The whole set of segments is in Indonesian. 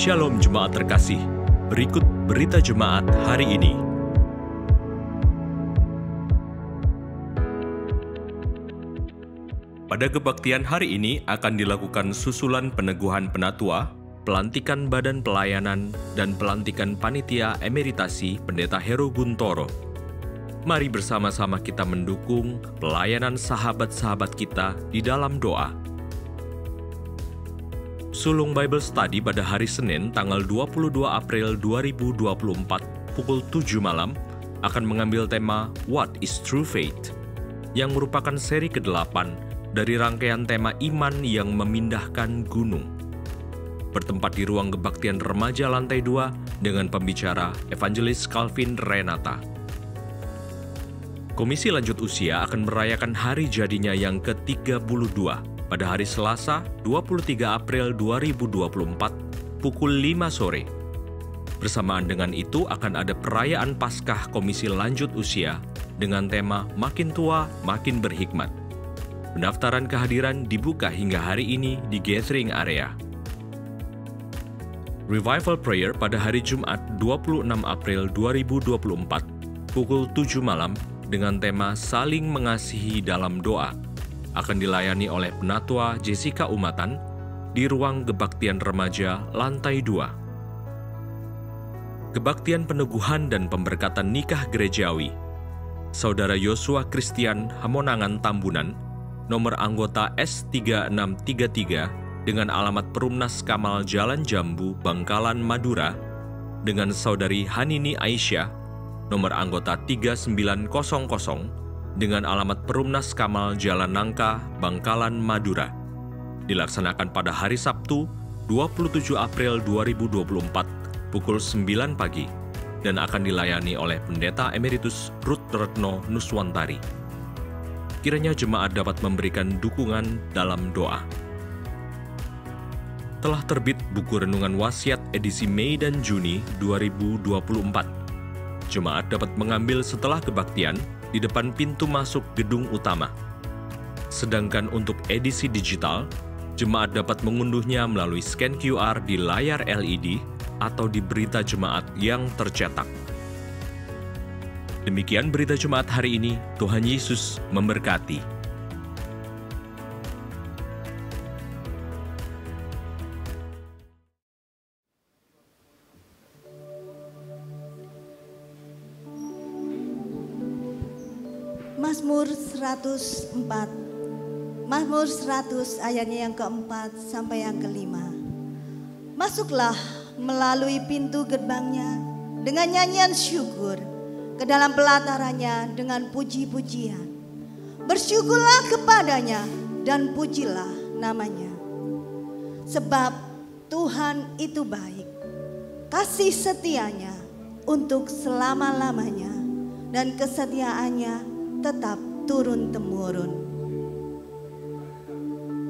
Shalom Jemaat terkasih, berikut berita Jemaat hari ini. Pada kebaktian hari ini akan dilakukan susulan peneguhan penatua, pelantikan badan pelayanan, dan pelantikan panitia emeritasi Pendeta Heru Guntoro. Mari bersama-sama kita mendukung pelayanan sahabat-sahabat kita di dalam doa. Sulung Bible Study pada hari Senin tanggal 22 April 2024 pukul 7 malam akan mengambil tema What is True Faith, yang merupakan seri ke-8 dari rangkaian tema iman yang memindahkan gunung. Bertempat di ruang kebaktian remaja lantai 2 dengan pembicara Evangelis Calvin Renata. Komisi Lanjut Usia akan merayakan hari jadinya yang ke-32 pada hari Selasa 23 April 2024 pukul 5 sore. Bersamaan dengan itu akan ada perayaan Paskah Komisi Lanjut Usia dengan tema Makin Tua Makin Berhikmat. Pendaftaran kehadiran dibuka hingga hari ini di gathering area. Revival Prayer pada hari Jumat 26 April 2024 pukul 7 malam dengan tema Saling Mengasihi dalam Doa akan dilayani oleh Penatua Jessica Umatan di ruang kebaktian remaja lantai 2. Kebaktian peneguhan dan pemberkatan nikah gerejawi. Saudara Yosua Christian Hamonangan Tambunan, nomor anggota S3633 dengan alamat Perumnas Kamal Jalan Jambu, Bangkalan, Madura, dengan Saudari Hanini Aisyah, nomor anggota 3900 dengan alamat Perumnas Kamal Jalan Nangka, Bangkalan, Madura, dilaksanakan pada hari Sabtu 27 April 2024 pukul 9 pagi dan akan dilayani oleh Pendeta Emeritus Ruth Retno Nuswantari. Kiranya jemaat dapat memberikan dukungan dalam doa. Telah terbit buku Renungan Wasiat edisi Mei dan Juni 2024. Jemaat dapat mengambil setelah kebaktian di depan pintu masuk gedung utama. Sedangkan untuk edisi digital, jemaat dapat mengunduhnya melalui scan QR di layar LED atau di berita jemaat yang tercetak. Demikian berita Jumat hari ini. Tuhan Yesus memberkati. Mazmur 104. Mazmur 100 ayatnya yang keempat sampai yang kelima. Masuklah melalui pintu gerbangnya dengan nyanyian syukur, ke dalam pelatarannya dengan puji-pujian. Bersyukurlah kepadanya dan pujilah namanya. Sebab Tuhan itu baik, kasih setianya untuk selama-lamanya, dan kesetiaannya tetap turun-temurun.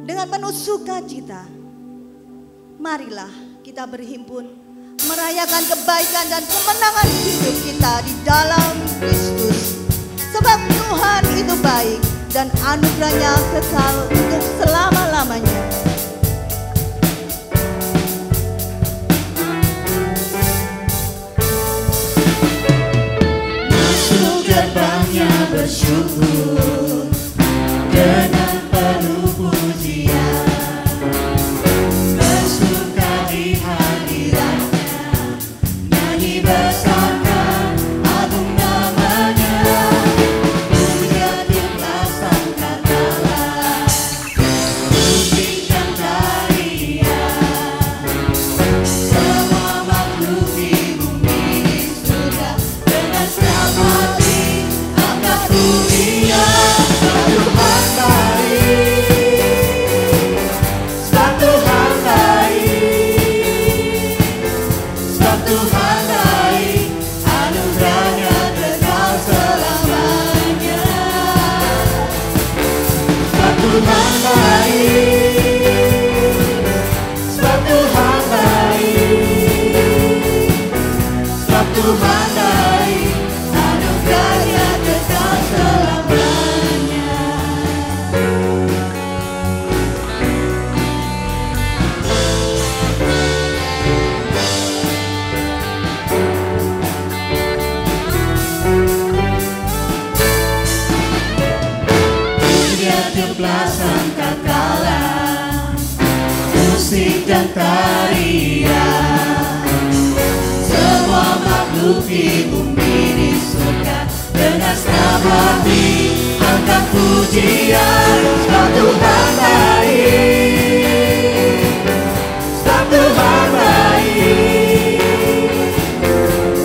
Dengan penuh sukacita, marilah kita berhimpun merayakan kebaikan dan kemenangan hidup kita di dalam Kristus. Sebab Tuhan itu baik dan anugerahnya kekal untuk selama-lamanya. Masuk gerbangnya bersyukur dengan penuh pujian. Besarkan agung namanya, dunia jumlah sangka kalah, pujikan tarian. Semua makhluk di bumi di surga dengan setiap hati angkat pujian. musik dan tarian. Semua makhluk di bumi di surga dengan senang hati angkat pujian. Sebab Tuhan baik, sebab Tuhan baik,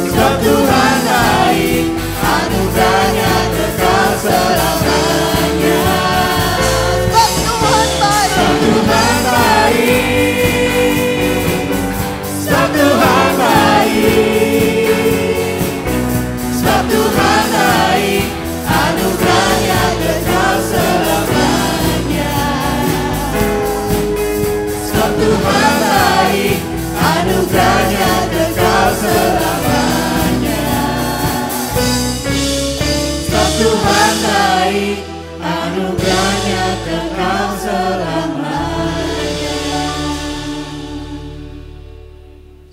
sebab Tuhan baik, anugerahnya kekal selamanya. Sebab Tuhan baik, Sebab Tuhan baik, sebab Tuhan baik, sebab Tuhan baik, anugerahnya kekal selamanya. Sebab Tuhan baik, anugerahnya kekal selamanya. Sebab Tuhan baik, anugerahnya kekal selamanya.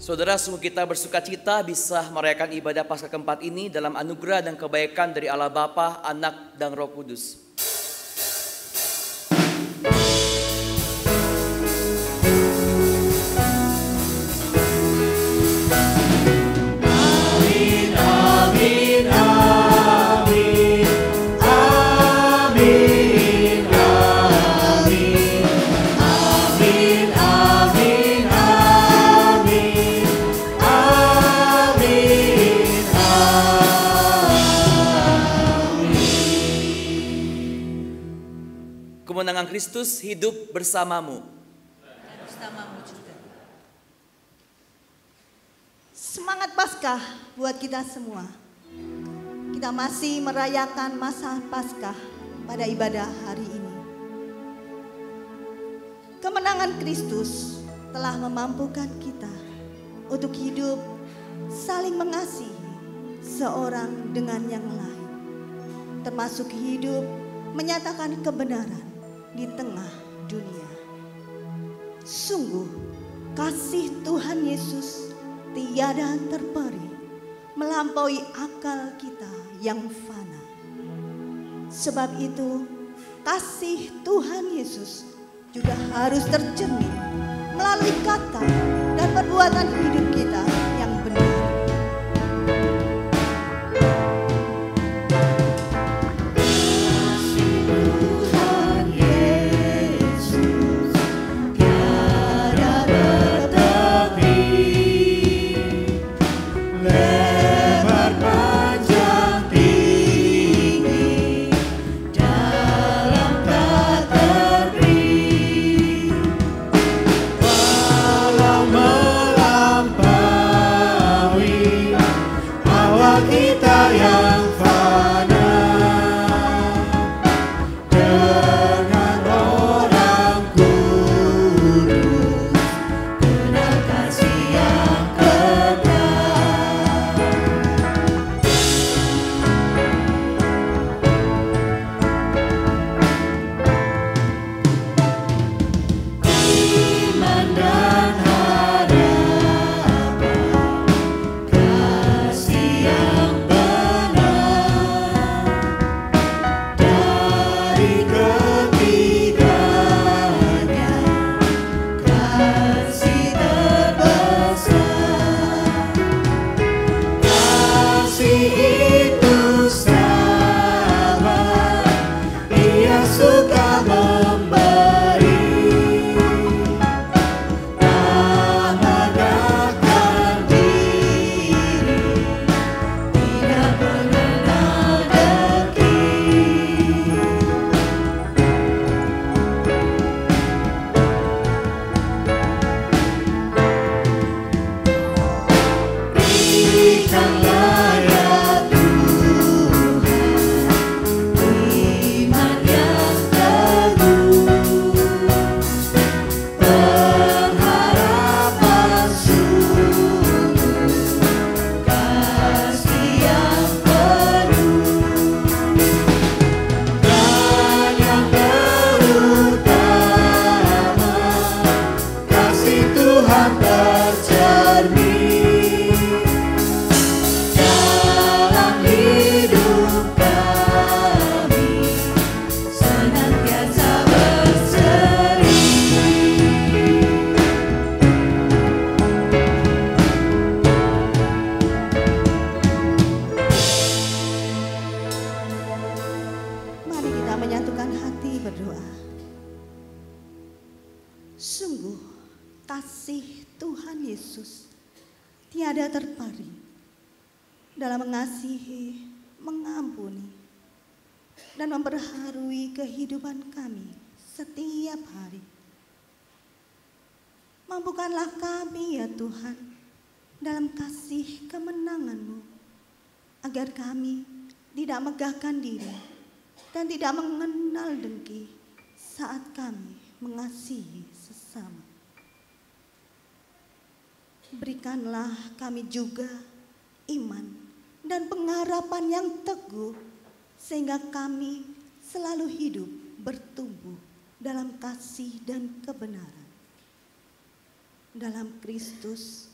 Saudara, semua kita bersuka cita bisa merayakan ibadah Paskah keempat ini dalam anugerah dan kebaikan dari Allah Bapa, Anak, dan Roh Kudus. Amin, amin, amin, amin, amin, amin, amin, amin, amin, amin. Kemenangan Kristus hidup bersamamu. bersamamu juga. Semangat Paskah buat kita semua. Kita masih merayakan masa Paskah pada ibadah hari ini. Kemenangan Kristus telah memampukan kita untuk hidup saling mengasihi seorang dengan yang lain, termasuk hidup menyatakan kebenaran di tengah dunia. Sungguh kasih Tuhan Yesus tiada terperi, melampaui akal kita yang fana. Sebab itu kasih Tuhan Yesus juga harus tercermin melalui kata dan perbuatan hidup kita yang benar. Tuhan Yesus tiada bertepi, lebar panjang tinggi, dalam tak terberi, walau melampaui Sungguh kasih Tuhan Yesus tiada terpari dalam mengasihi, mengampuni, dan memperbarui kehidupan kami setiap hari. Mampukanlah kami ya Tuhan dalam kasih kemenangan-Mu, agar kami tidak megahkan diri dan tidak mengenal dengki saat kami mengasihi sesama. Berikanlah kami juga iman dan pengharapan yang teguh, sehingga kami selalu hidup bertumbuh dalam kasih dan kebenaran. Dalam Kristus,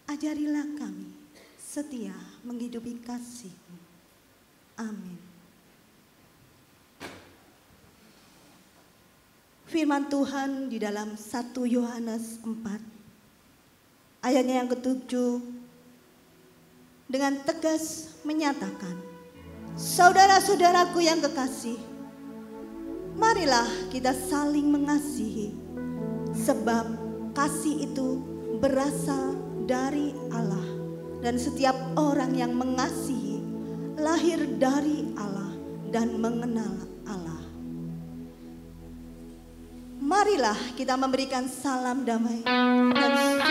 ajarilah kami setia menghidupi kasih-Mu. Amin. Firman Tuhan di dalam 1 Yohanes 4 ayatnya yang ke-7 dengan tegas menyatakan, saudara-saudaraku yang kekasih, marilah kita saling mengasihi, sebab kasih itu berasal dari Allah, dan setiap orang yang mengasihi lahir dari Allah dan mengenal Allah. Marilah kita memberikan salam damai dan dengan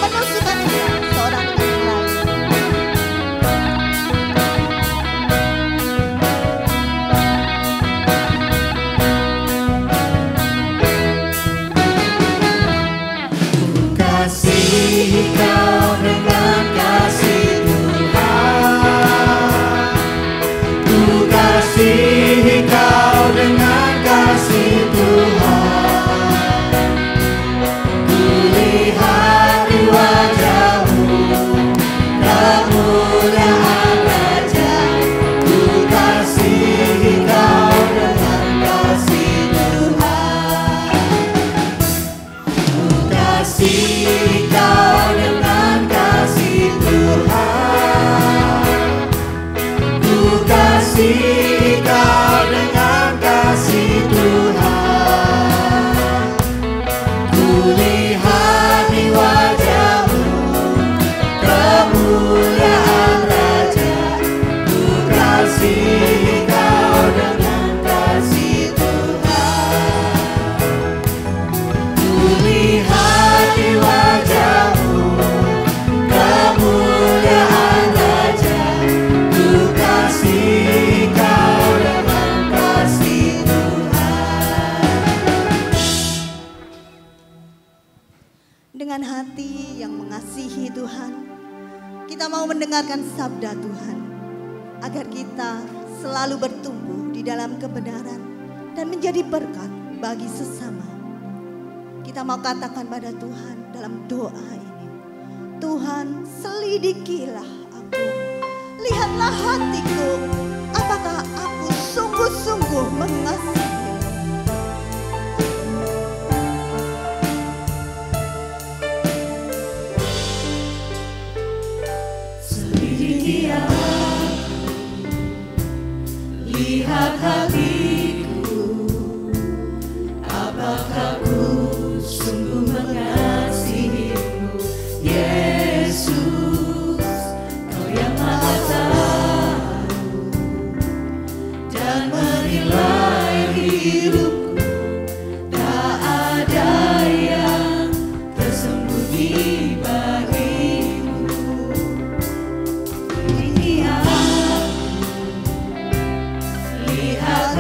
penuh sukacita seorang dengan lain. Kasihi Kau dengan kasih Tuhan, ku kasihi Kau dengan kasih Tuhan, ku lihat di wajah-Mu kemuliaan Raja, ku kasihi Kau dengan kasih Tuhan, ku kasihi Kau dengan kasih Tuhan, ku kasihi Kau dengan kasih Tuhan, ku lihat di wajah-Mu kemuliaan Raja, ku kasihi Kau dengan kasih Tuhan, ku lihat di wajah-Mu kemuliaan Raja, ku kasihi Kau dengan kasih Tuhan. Dengan hati yang mengasihi Tuhan, kita mau mendengarkan sabda Tuhan, agar kita selalu bertumbuh di dalam kebenaran dan menjadi berkat bagi sesama. Kita mau katakan pada Tuhan dalam doa ini, Tuhan, selidikilah aku, lihatlah hatiku, apakah aku sungguh-sungguh mengasihi. Selidiki aku, lihat hatiku, apakah ku sungguh mengasihi-Mu, Yesus, Kau yang Maha Tahu dan menilai hidupku, tak ada yang tersembunyi bagimu. Selidiki aku, lihat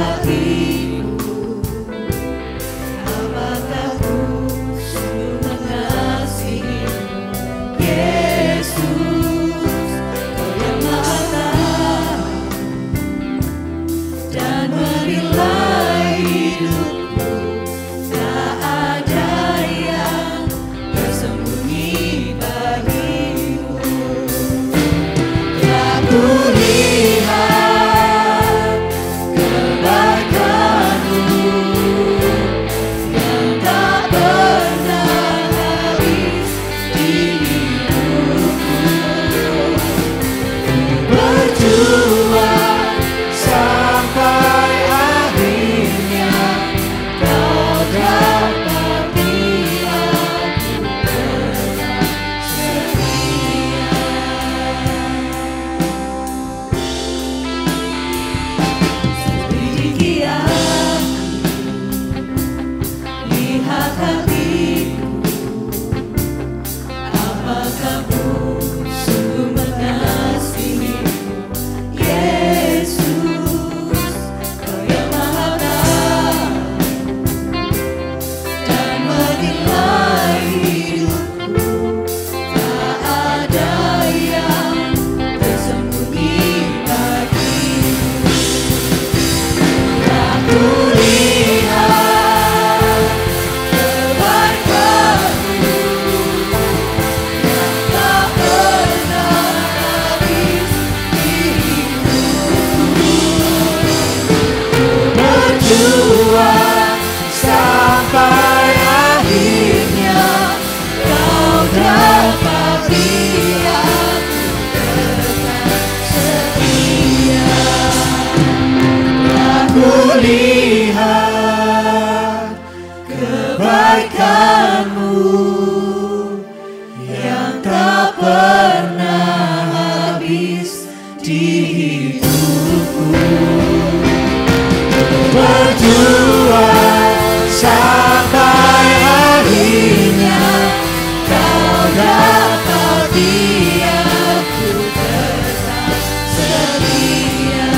yang tak pernah habis di hidupku. Berjuang sampai akhirnya kau dapati aku tetap setia.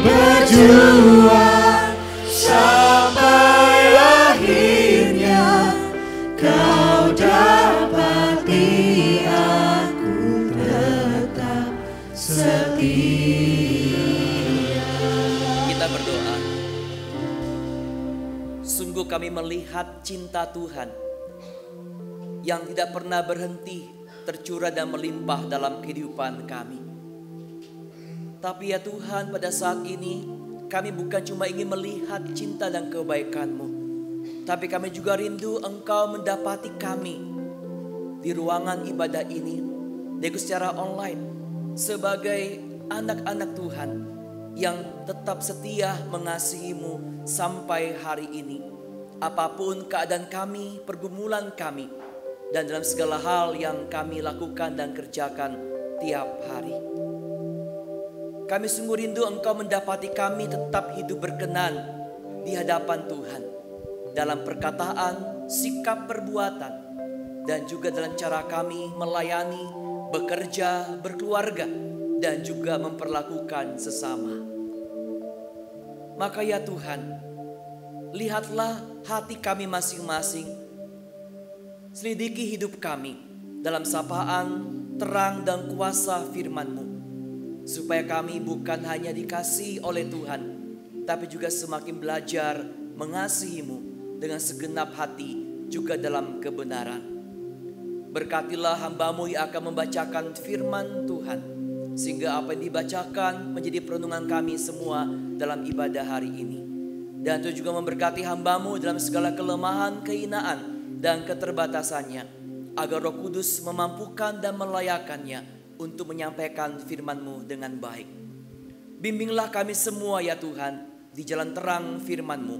Berjuang sampai akhirnya kau dapati aku tetap setia. Kita berdoa. Sungguh kami melihat cinta Tuhan yang tidak pernah berhenti tercurah dan melimpah dalam kehidupan kami. Tapi ya Tuhan, pada saat ini kami bukan cuma ingin melihat cinta dan kebaikan-Mu, tapi kami juga rindu Engkau mendapati kami di ruangan ibadah ini, yaitu secara online, sebagai anak-anak Tuhan yang tetap setia mengasihi-Mu sampai hari ini. Apapun keadaan kami, pergumulan kami, dan dalam segala hal yang kami lakukan dan kerjakan tiap hari. Kami sungguh rindu Engkau mendapati kami tetap hidup berkenan di hadapan Tuhan, dalam perkataan, sikap, perbuatan, dan juga dalam cara kami melayani, bekerja, berkeluarga, dan juga memperlakukan sesama. Maka ya Tuhan, lihatlah hati kami masing-masing, selidiki hidup kami dalam sapaan, terang, dan kuasa firman-Mu, supaya kami bukan hanya dikasihi oleh Tuhan, tapi juga semakin belajar mengasihi-Mu dengan segenap hati, juga dalam kebenaran. Berkatilah hamba-Mu yang akan membacakan firman Tuhan, sehingga apa yang dibacakan menjadi perenungan kami semua dalam ibadah hari ini. Dan Tuhan juga memberkati hamba-Mu dalam segala kelemahan, kehinaan, dan keterbatasannya, agar Roh Kudus memampukan dan melayakannya untuk menyampaikan firman-Mu dengan baik. Bimbinglah kami semua ya Tuhan di jalan terang firman-Mu,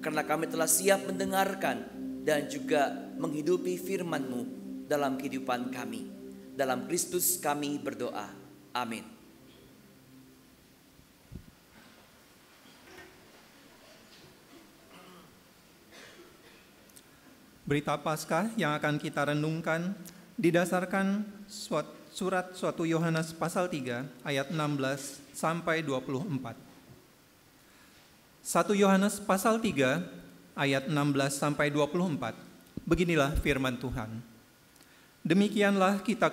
karena kami telah siap mendengarkan dan juga menghidupi firman-Mu dalam kehidupan kami. Dalam Kristus kami berdoa. Amin. Berita Paskah yang akan kita renungkan didasarkan surat 1 Yohanes pasal 3 ayat 16 sampai 24. 1 Yohanes pasal 3 ayat 16 sampai 24. Beginilah firman Tuhan. Demikianlah kita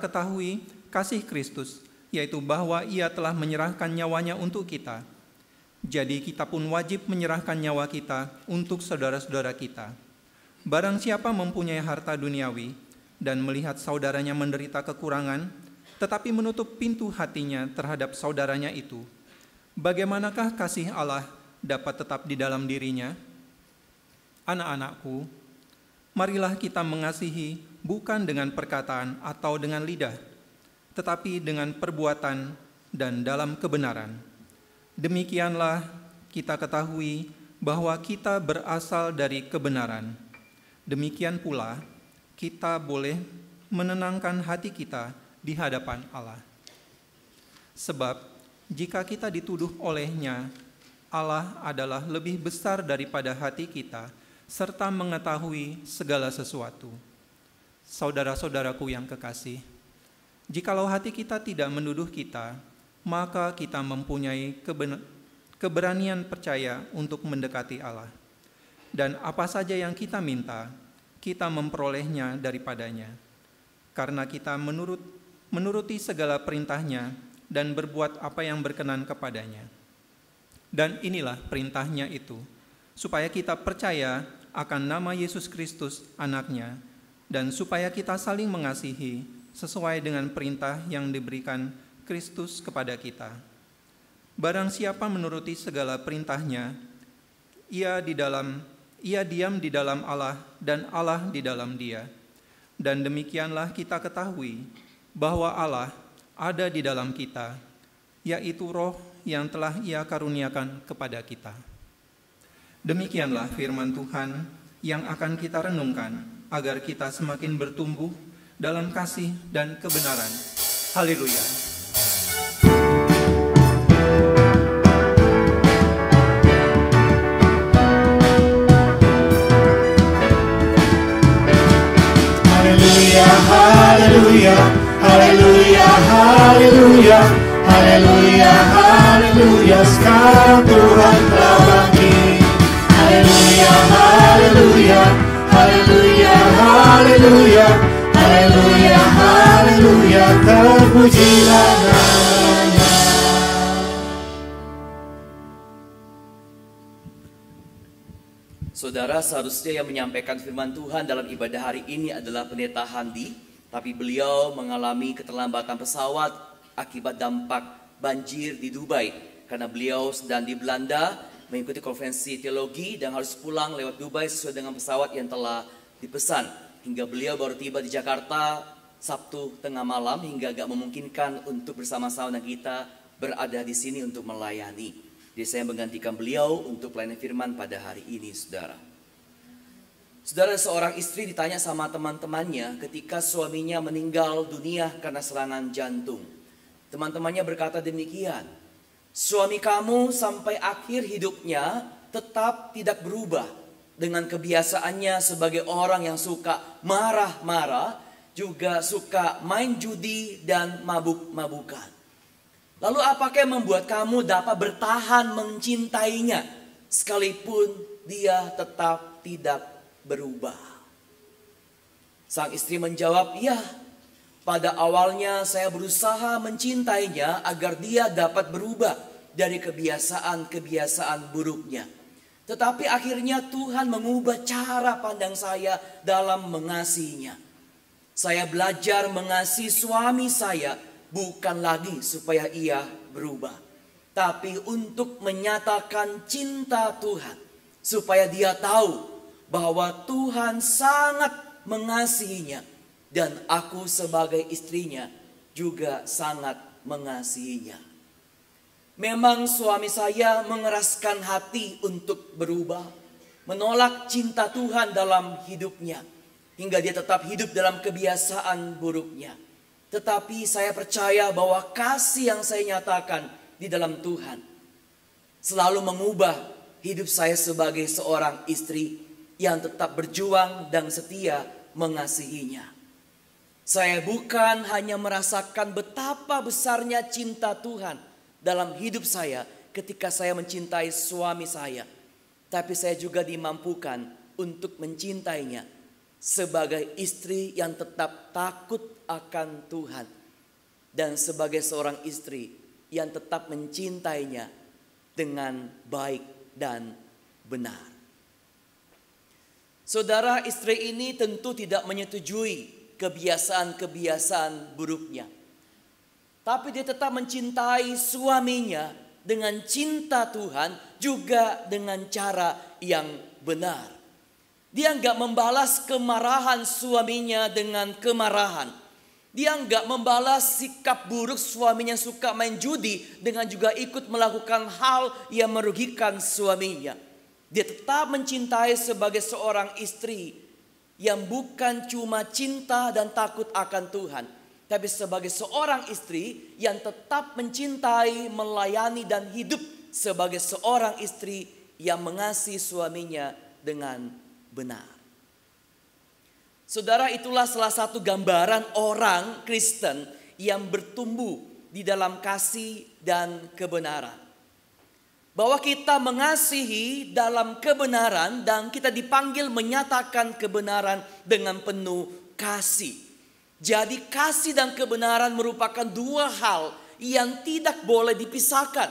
ketahui kasih Kristus, yaitu bahwa Ia telah menyerahkan nyawanya untuk kita. Jadi kita pun wajib menyerahkan nyawa kita untuk saudara-saudara kita. Barang siapa mempunyai harta duniawi dan melihat saudaranya menderita kekurangan, tetapi menutup pintu hatinya terhadap saudaranya itu, bagaimanakah kasih Allah dapat tetap di dalam dirinya? Anak-anakku, marilah kita mengasihi bukan dengan perkataan atau dengan lidah, tetapi dengan perbuatan dan dalam kebenaran. Demikianlah kita ketahui bahwa kita berasal dari kebenaran. Demikian pula kita boleh menenangkan hati kita di hadapan Allah. Sebab jika kita dituduh oleh-Nya, Allah adalah lebih besar daripada hati kita, serta mengetahui segala sesuatu. Saudara-saudaraku yang kekasih, jikalau hati kita tidak menuduh kita, maka kita mempunyai keberanian percaya untuk mendekati Allah. Dan apa saja yang kita minta, kita memperolehnya daripadanya. Karena kita menuruti segala perintahnya dan berbuat apa yang berkenan kepadanya. Dan inilah perintahnya itu, supaya kita percaya akan nama Yesus Kristus anaknya, dan supaya kita saling mengasihi sesuai dengan perintah yang diberikan Kristus kepada kita. Barang siapa menuruti segala perintahnya, ia diam di dalam Allah dan Allah di dalam dia. Dan demikianlah kita ketahui bahwa Allah ada di dalam kita, yaitu Roh yang telah Ia karuniakan kepada kita. Demikianlah firman Tuhan yang akan kita renungkan, agar kita semakin bertumbuh dalam kasih dan kebenaran. Haleluya. Haleluya, haleluya, haleluya, haleluya, haleluya, sekarang Tuhan telah bangkit. Haleluya, haleluya, haleluya, haleluya, haleluya, haleluya, terpujilah namanya. Saudara, seharusnya yang menyampaikan firman Tuhan dalam ibadah hari ini adalah Pendeta Handi, tapi beliau mengalami keterlambatan pesawat akibat dampak banjir di Dubai. Karena beliau sedang di Belanda mengikuti konferensi teologi dan harus pulang lewat Dubai sesuai dengan pesawat yang telah dipesan. Hingga beliau baru tiba di Jakarta Sabtu tengah malam, hingga gak memungkinkan untuk bersama-sama dengan kita berada di sini untuk melayani. Jadi saya menggantikan beliau untuk pelayanan firman pada hari ini, saudara. Saudara, seorang istri ditanya sama teman-temannya ketika suaminya meninggal dunia karena serangan jantung. Teman-temannya berkata demikian, suami kamu sampai akhir hidupnya tetap tidak berubah dengan kebiasaannya sebagai orang yang suka marah-marah, juga suka main judi dan mabuk-mabukan. Lalu apakah yang membuat kamu dapat bertahan mencintainya sekalipun dia tetap tidak berubah? Sang istri menjawab, ya, pada awalnya saya berusaha mencintainya agar dia dapat berubah dari kebiasaan-kebiasaan buruknya. Tetapi akhirnya Tuhan mengubah cara pandang saya dalam mengasihinya. Saya belajar mengasihi suami saya bukan lagi supaya ia berubah, tapi untuk menyatakan cinta Tuhan, supaya dia tahu bahwa Tuhan sangat mengasihinya, dan aku sebagai istrinya juga sangat mengasihinya. Memang suami saya mengeraskan hati untuk berubah, menolak cinta Tuhan dalam hidupnya, hingga dia tetap hidup dalam kebiasaan buruknya. Tetapi saya percaya bahwa kasih yang saya nyatakan di dalam Tuhan selalu mengubah hidup saya sebagai seorang istri yang tetap berjuang dan setia mengasihinya. Saya bukan hanya merasakan betapa besarnya cinta Tuhan dalam hidup saya ketika saya mencintai suami saya, tapi saya juga dimampukan untuk mencintainya sebagai istri yang tetap takut akan Tuhan, dan sebagai seorang istri yang tetap mencintainya dengan baik dan benar. Saudara, istri ini tentu tidak menyetujui kebiasaan-kebiasaan buruknya, tapi dia tetap mencintai suaminya dengan cinta Tuhan, juga dengan cara yang benar. Dia enggak membalas kemarahan suaminya dengan kemarahan. Dia enggak membalas sikap buruk suaminya suka main judi dengan juga ikut melakukan hal yang merugikan suaminya. Dia tetap mencintai sebagai seorang istri yang bukan cuma cinta dan takut akan Tuhan, tapi sebagai seorang istri yang tetap mencintai, melayani dan hidup sebagai seorang istri yang mengasihi suaminya dengan benar. Saudara, itulah salah satu gambaran orang Kristen yang bertumbuh di dalam kasih dan kebenaran. Bahwa kita mengasihi dalam kebenaran dan kita dipanggil menyatakan kebenaran dengan penuh kasih. Jadi kasih dan kebenaran merupakan dua hal yang tidak boleh dipisahkan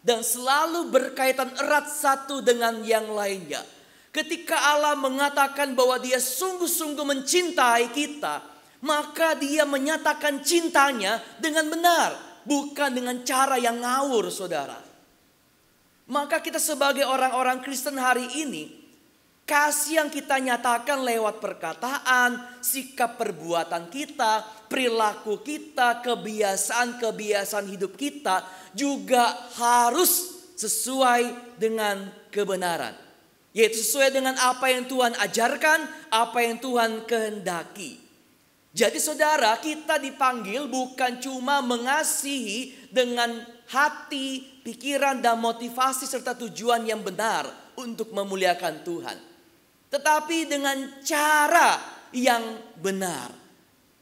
dan selalu berkaitan erat satu dengan yang lainnya. Ketika Allah mengatakan bahwa dia sungguh-sungguh mencintai kita, maka dia menyatakan cintanya dengan benar, bukan dengan cara yang ngawur, saudara. Maka kita sebagai orang-orang Kristen hari ini, kasih yang kita nyatakan lewat perkataan, sikap perbuatan kita, perilaku kita, kebiasaan-kebiasaan hidup kita juga harus sesuai dengan kebenaran. Yaitu sesuai dengan apa yang Tuhan ajarkan, apa yang Tuhan kehendaki. Jadi saudara, kita dipanggil bukan cuma mengasihi dengan hati, pikiran, dan motivasi serta tujuan yang benar untuk memuliakan Tuhan. Tetapi dengan cara yang benar.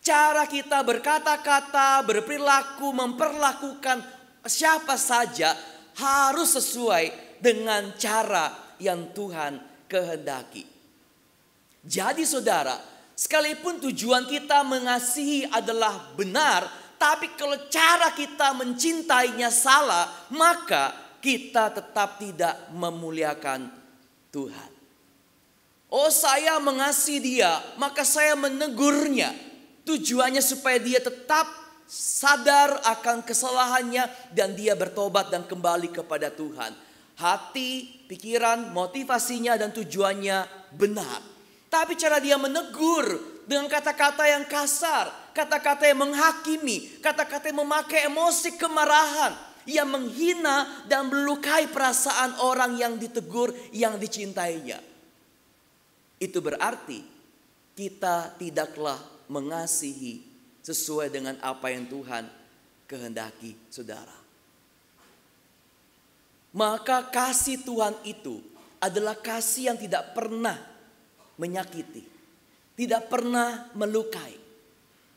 Cara kita berkata-kata, berperilaku, memperlakukan siapa saja harus sesuai dengan cara yang Tuhan kehendaki. Jadi saudara, sekalipun tujuan kita mengasihi adalah benar, tapi kalau cara kita mencintainya salah, maka kita tetap tidak memuliakan Tuhan. Oh, saya mengasihi dia, maka saya menegurnya. Tujuannya supaya dia tetap sadar akan kesalahannya dan dia bertobat dan kembali kepada Tuhan. Hati, pikiran, motivasinya dan tujuannya benar. Tapi cara dia menegur dengan kata-kata yang kasar, kata-kata yang menghakimi, kata-kata yang memakai emosi kemarahan, yang menghina dan melukai perasaan orang yang ditegur, yang dicintainya. Itu berarti kita tidaklah mengasihi sesuai dengan apa yang Tuhan kehendaki, saudara. Maka kasih Tuhan itu adalah kasih yang tidak pernah menyakiti, tidak pernah melukai.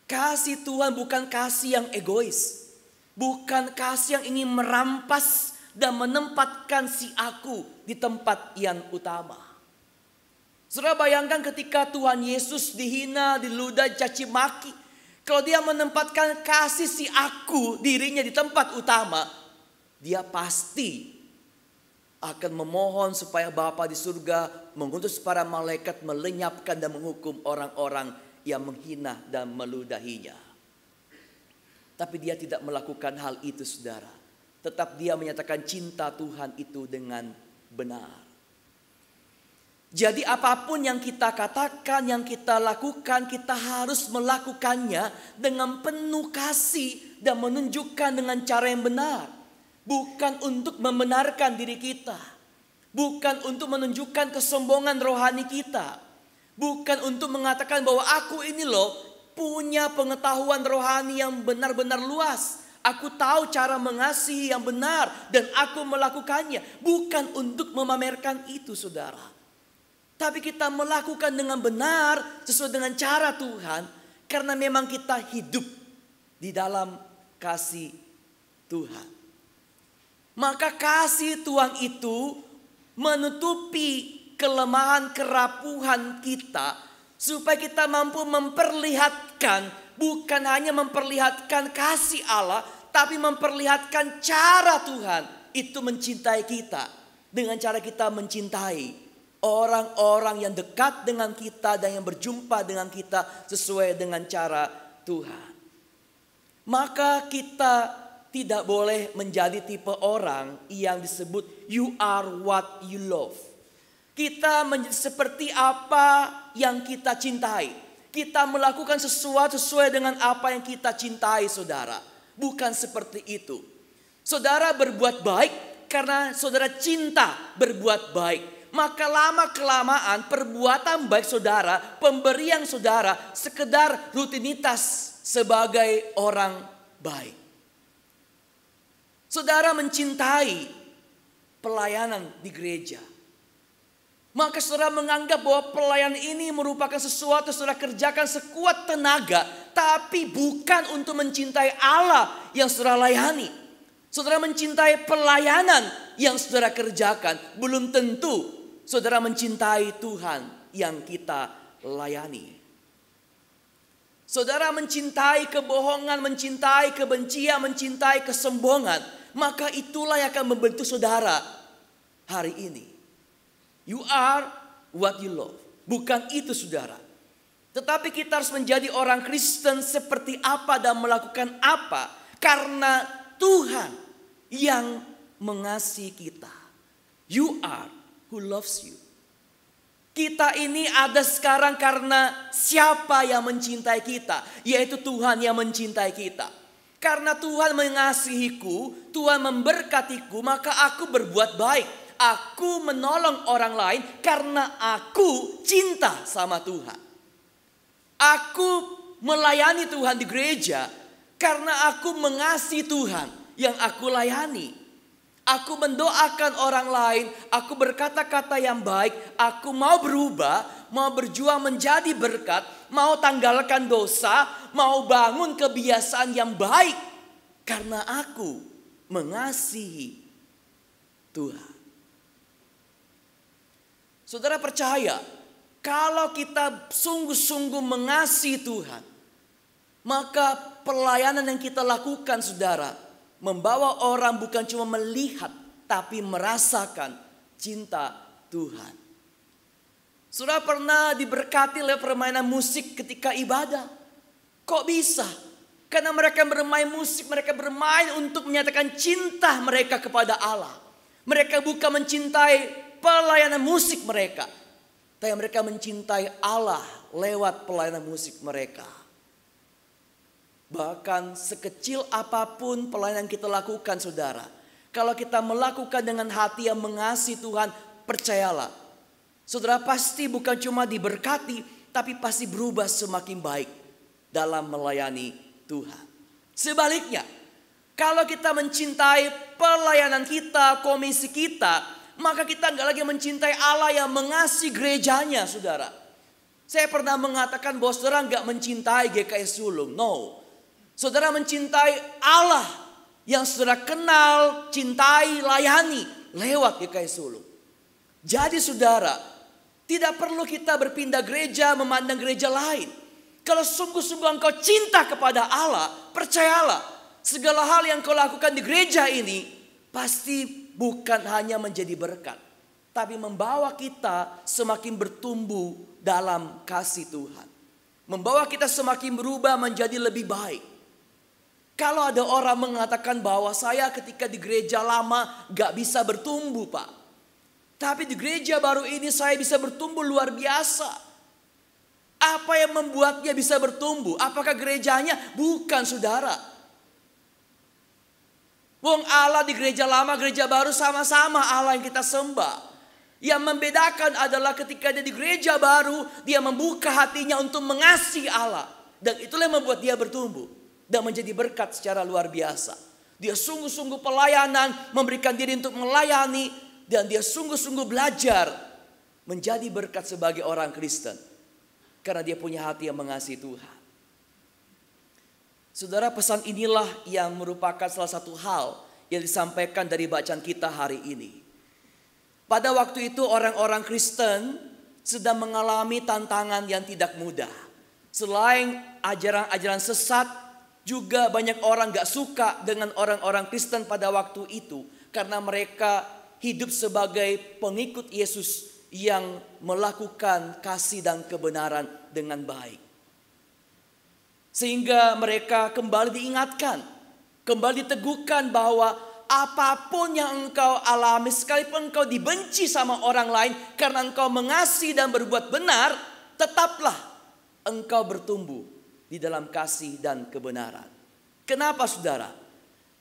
Kasih Tuhan bukan kasih yang egois, bukan kasih yang ingin merampas dan menempatkan si aku di tempat yang utama. Saudara bayangkan ketika Tuhan Yesus dihina, diludah, caci maki. Kalau dia menempatkan kasih si aku dirinya di tempat utama, dia pasti akan memohon supaya Bapa di surga mengutus para malaikat melenyapkan dan menghukum orang-orang yang menghina dan meludahinya. Tapi dia tidak melakukan hal itu, saudara. Tetap dia menyatakan cinta Tuhan itu dengan benar. Jadi apapun yang kita katakan, yang kita lakukan, kita harus melakukannya dengan penuh kasih dan menunjukkan dengan cara yang benar. Bukan untuk membenarkan diri kita. Bukan untuk menunjukkan kesombongan rohani kita. Bukan untuk mengatakan bahwa aku ini loh punya pengetahuan rohani yang benar-benar luas. Aku tahu cara mengasihi yang benar dan aku melakukannya. Bukan untuk memamerkan itu, saudara. Tapi kita melakukan dengan benar sesuai dengan cara Tuhan. Karena memang kita hidup di dalam kasih Tuhan. Maka kasih Tuhan itu menutupi kelemahan kerapuhan kita. Supaya kita mampu memperlihatkan, bukan hanya memperlihatkan kasih Allah, tapi memperlihatkan cara Tuhan itu mencintai kita. Dengan cara kita mencintai orang-orang yang dekat dengan kita dan yang berjumpa dengan kita sesuai dengan cara Tuhan. Maka kita tidak boleh menjadi tipe orang yang disebut you are what you love. Kita seperti apa yang kita cintai. Kita melakukan sesuatu sesuai dengan apa yang kita cintai, saudara. Bukan seperti itu. Saudara berbuat baik karena saudara cinta berbuat baik. Maka lama-kelamaan perbuatan baik saudara, pemberian saudara sekedar rutinitas sebagai orang baik. Saudara mencintai pelayanan di gereja. Maka saudara menganggap bahwa pelayanan ini merupakan sesuatu saudara kerjakan sekuat tenaga. Tapi bukan untuk mencintai Allah yang saudara layani. Saudara mencintai pelayanan yang saudara kerjakan. Belum tentu saudara mencintai Tuhan yang kita layani. Saudara mencintai kebohongan, mencintai kebencian, mencintai kesombongan. Maka itulah yang akan membentuk saudara hari ini. You are what you love. Bukan itu, saudara. Tetapi kita harus menjadi orang Kristen seperti apa dan melakukan apa. Karena Tuhan yang mengasihi kita. You are who loves you. Kita ini ada sekarang karena siapa yang mencintai kita. Yaitu Tuhan yang mencintai kita. Karena Tuhan mengasihiku, Tuhan memberkatiku, maka aku berbuat baik. Aku menolong orang lain karena aku cinta sama Tuhan. Aku melayani Tuhan di gereja karena aku mengasihi Tuhan yang aku layani. Aku mendoakan orang lain, aku berkata-kata yang baik, aku mau berubah, mau berjuang menjadi berkat, mau tanggalkan dosa, mau bangun kebiasaan yang baik karena aku mengasihi Tuhan. Saudara percaya, kalau kita sungguh-sungguh mengasihi Tuhan, maka pelayanan yang kita lakukan, saudara, membawa orang bukan cuma melihat, tapi merasakan cinta Tuhan. Saudara pernah diberkati oleh permainan musik ketika ibadah? Kok bisa? Karena mereka bermain musik, mereka bermain untuk menyatakan cinta mereka kepada Allah. Mereka bukan mencintai pelayanan musik mereka, tapi mereka mencintai Allah lewat pelayanan musik mereka. Bahkan sekecil apapun pelayanan kita lakukan, saudara, kalau kita melakukan dengan hati yang mengasihi Tuhan, percayalah, saudara pasti bukan cuma diberkati, tapi pasti berubah semakin baik dalam melayani Tuhan. Sebaliknya, kalau kita mencintai pelayanan kita, komisi kita, maka kita nggak lagi mencintai Allah yang mengasihi gerejanya, saudara. Saya pernah mengatakan bahwa saudara nggak mencintai GKI Sulung. No. Saudara mencintai Allah yang saudara kenal, cintai, layani lewat GKI Sulung. Jadi saudara, tidak perlu kita berpindah gereja, memandang gereja lain. Kalau sungguh-sungguh engkau cinta kepada Allah, percayalah, segala hal yang kau lakukan di gereja ini pasti bukan hanya menjadi berkat, tapi membawa kita semakin bertumbuh dalam kasih Tuhan. Membawa kita semakin berubah menjadi lebih baik. Kalau ada orang mengatakan bahwa saya ketika di gereja lama gak bisa bertumbuh, Pak. Tapi di gereja baru ini saya bisa bertumbuh luar biasa. Apa yang membuatnya bisa bertumbuh? Apakah gerejanya? Bukan, saudara. Wong Allah di gereja lama, gereja baru sama-sama Allah yang kita sembah. Yang membedakan adalah ketika dia di gereja baru, dia membuka hatinya untuk mengasihi Allah. Dan itulah yang membuat dia bertumbuh dan menjadi berkat secara luar biasa. Dia sungguh-sungguh pelayanan, memberikan diri untuk melayani, dan dia sungguh-sungguh belajar menjadi berkat sebagai orang Kristen. Karena dia punya hati yang mengasihi Tuhan. Saudara, pesan inilah yang merupakan salah satu hal yang disampaikan dari bacaan kita hari ini. Pada waktu itu orang-orang Kristen sedang mengalami tantangan yang tidak mudah. Selain ajaran-ajaran sesat, juga banyak orang gak suka dengan orang-orang Kristen pada waktu itu. Karena mereka hidup sebagai pengikut Yesus yang melakukan kasih dan kebenaran dengan baik. Sehingga mereka kembali diingatkan, kembali diteguhkan bahwa apapun yang engkau alami, sekalipun engkau dibenci sama orang lain, karena engkau mengasihi dan berbuat benar, tetaplah engkau bertumbuh di dalam kasih dan kebenaran. Kenapa, saudara?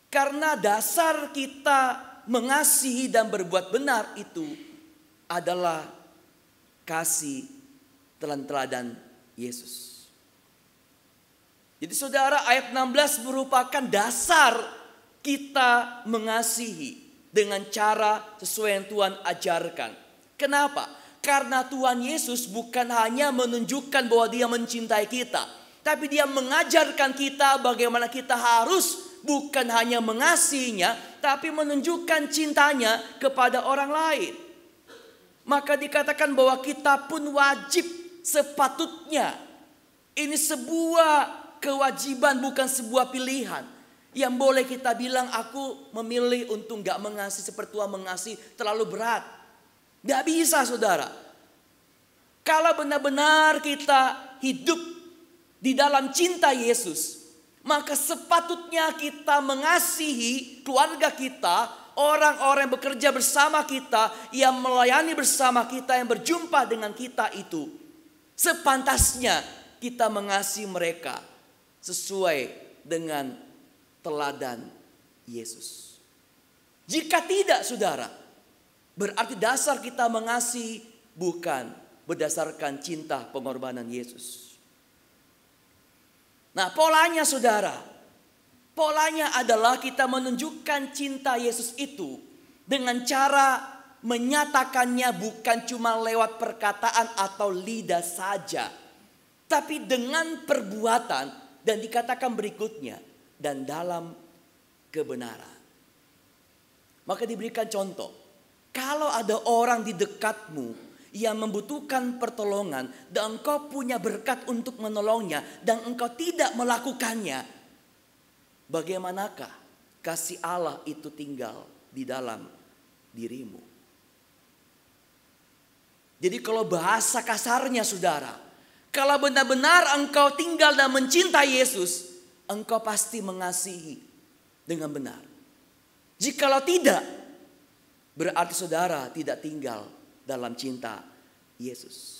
Karena dasar kita mengasihi dan berbuat benar itu adalah kasih teladan Yesus. Jadi saudara, ayat 16 merupakan dasar kita mengasihi dengan cara sesuai yang Tuhan ajarkan. Kenapa? Karena Tuhan Yesus bukan hanya menunjukkan bahwa dia mencintai kita, tapi dia mengajarkan kita bagaimana kita harus bukan hanya mengasihinya, tapi menunjukkan cintanya kepada orang lain. Maka dikatakan bahwa kita pun wajib sepatutnya. Ini sebuah kewajiban, bukan sebuah pilihan. Yang boleh kita bilang, aku memilih untuk gak mengasihi seperti Tuhan mengasihi, terlalu berat. Gak bisa, saudara. Kalau benar-benar kita hidup di dalam cinta Yesus, maka sepatutnya kita mengasihi keluarga kita, orang-orang yang bekerja bersama kita, yang melayani bersama kita, yang berjumpa dengan kita itu. Sepantasnya kita mengasihi mereka sesuai dengan teladan Yesus. Jika tidak, saudara, Berarti dasar kita mengasihi bukan berdasarkan cinta pengorbanan Yesus. Nah, polanya saudara, polanya adalah kita menunjukkan cinta Yesus itu dengan cara menyatakannya bukan cuma lewat perkataan atau lidah saja, tapi dengan perbuatan, dan dikatakan berikutnya, dan dalam kebenaran. Maka diberikan contoh. Kalau ada orang di dekatmu yang membutuhkan pertolongan dan engkau punya berkat untuk menolongnya dan engkau tidak melakukannya, bagaimanakah kasih Allah itu tinggal di dalam dirimu? Jadi kalau bahasa kasarnya saudara, kalau benar-benar engkau tinggal dan mencintai Yesus, engkau pasti mengasihi dengan benar. Jikalau tidak, berarti saudara tidak tinggal dalam cinta Yesus.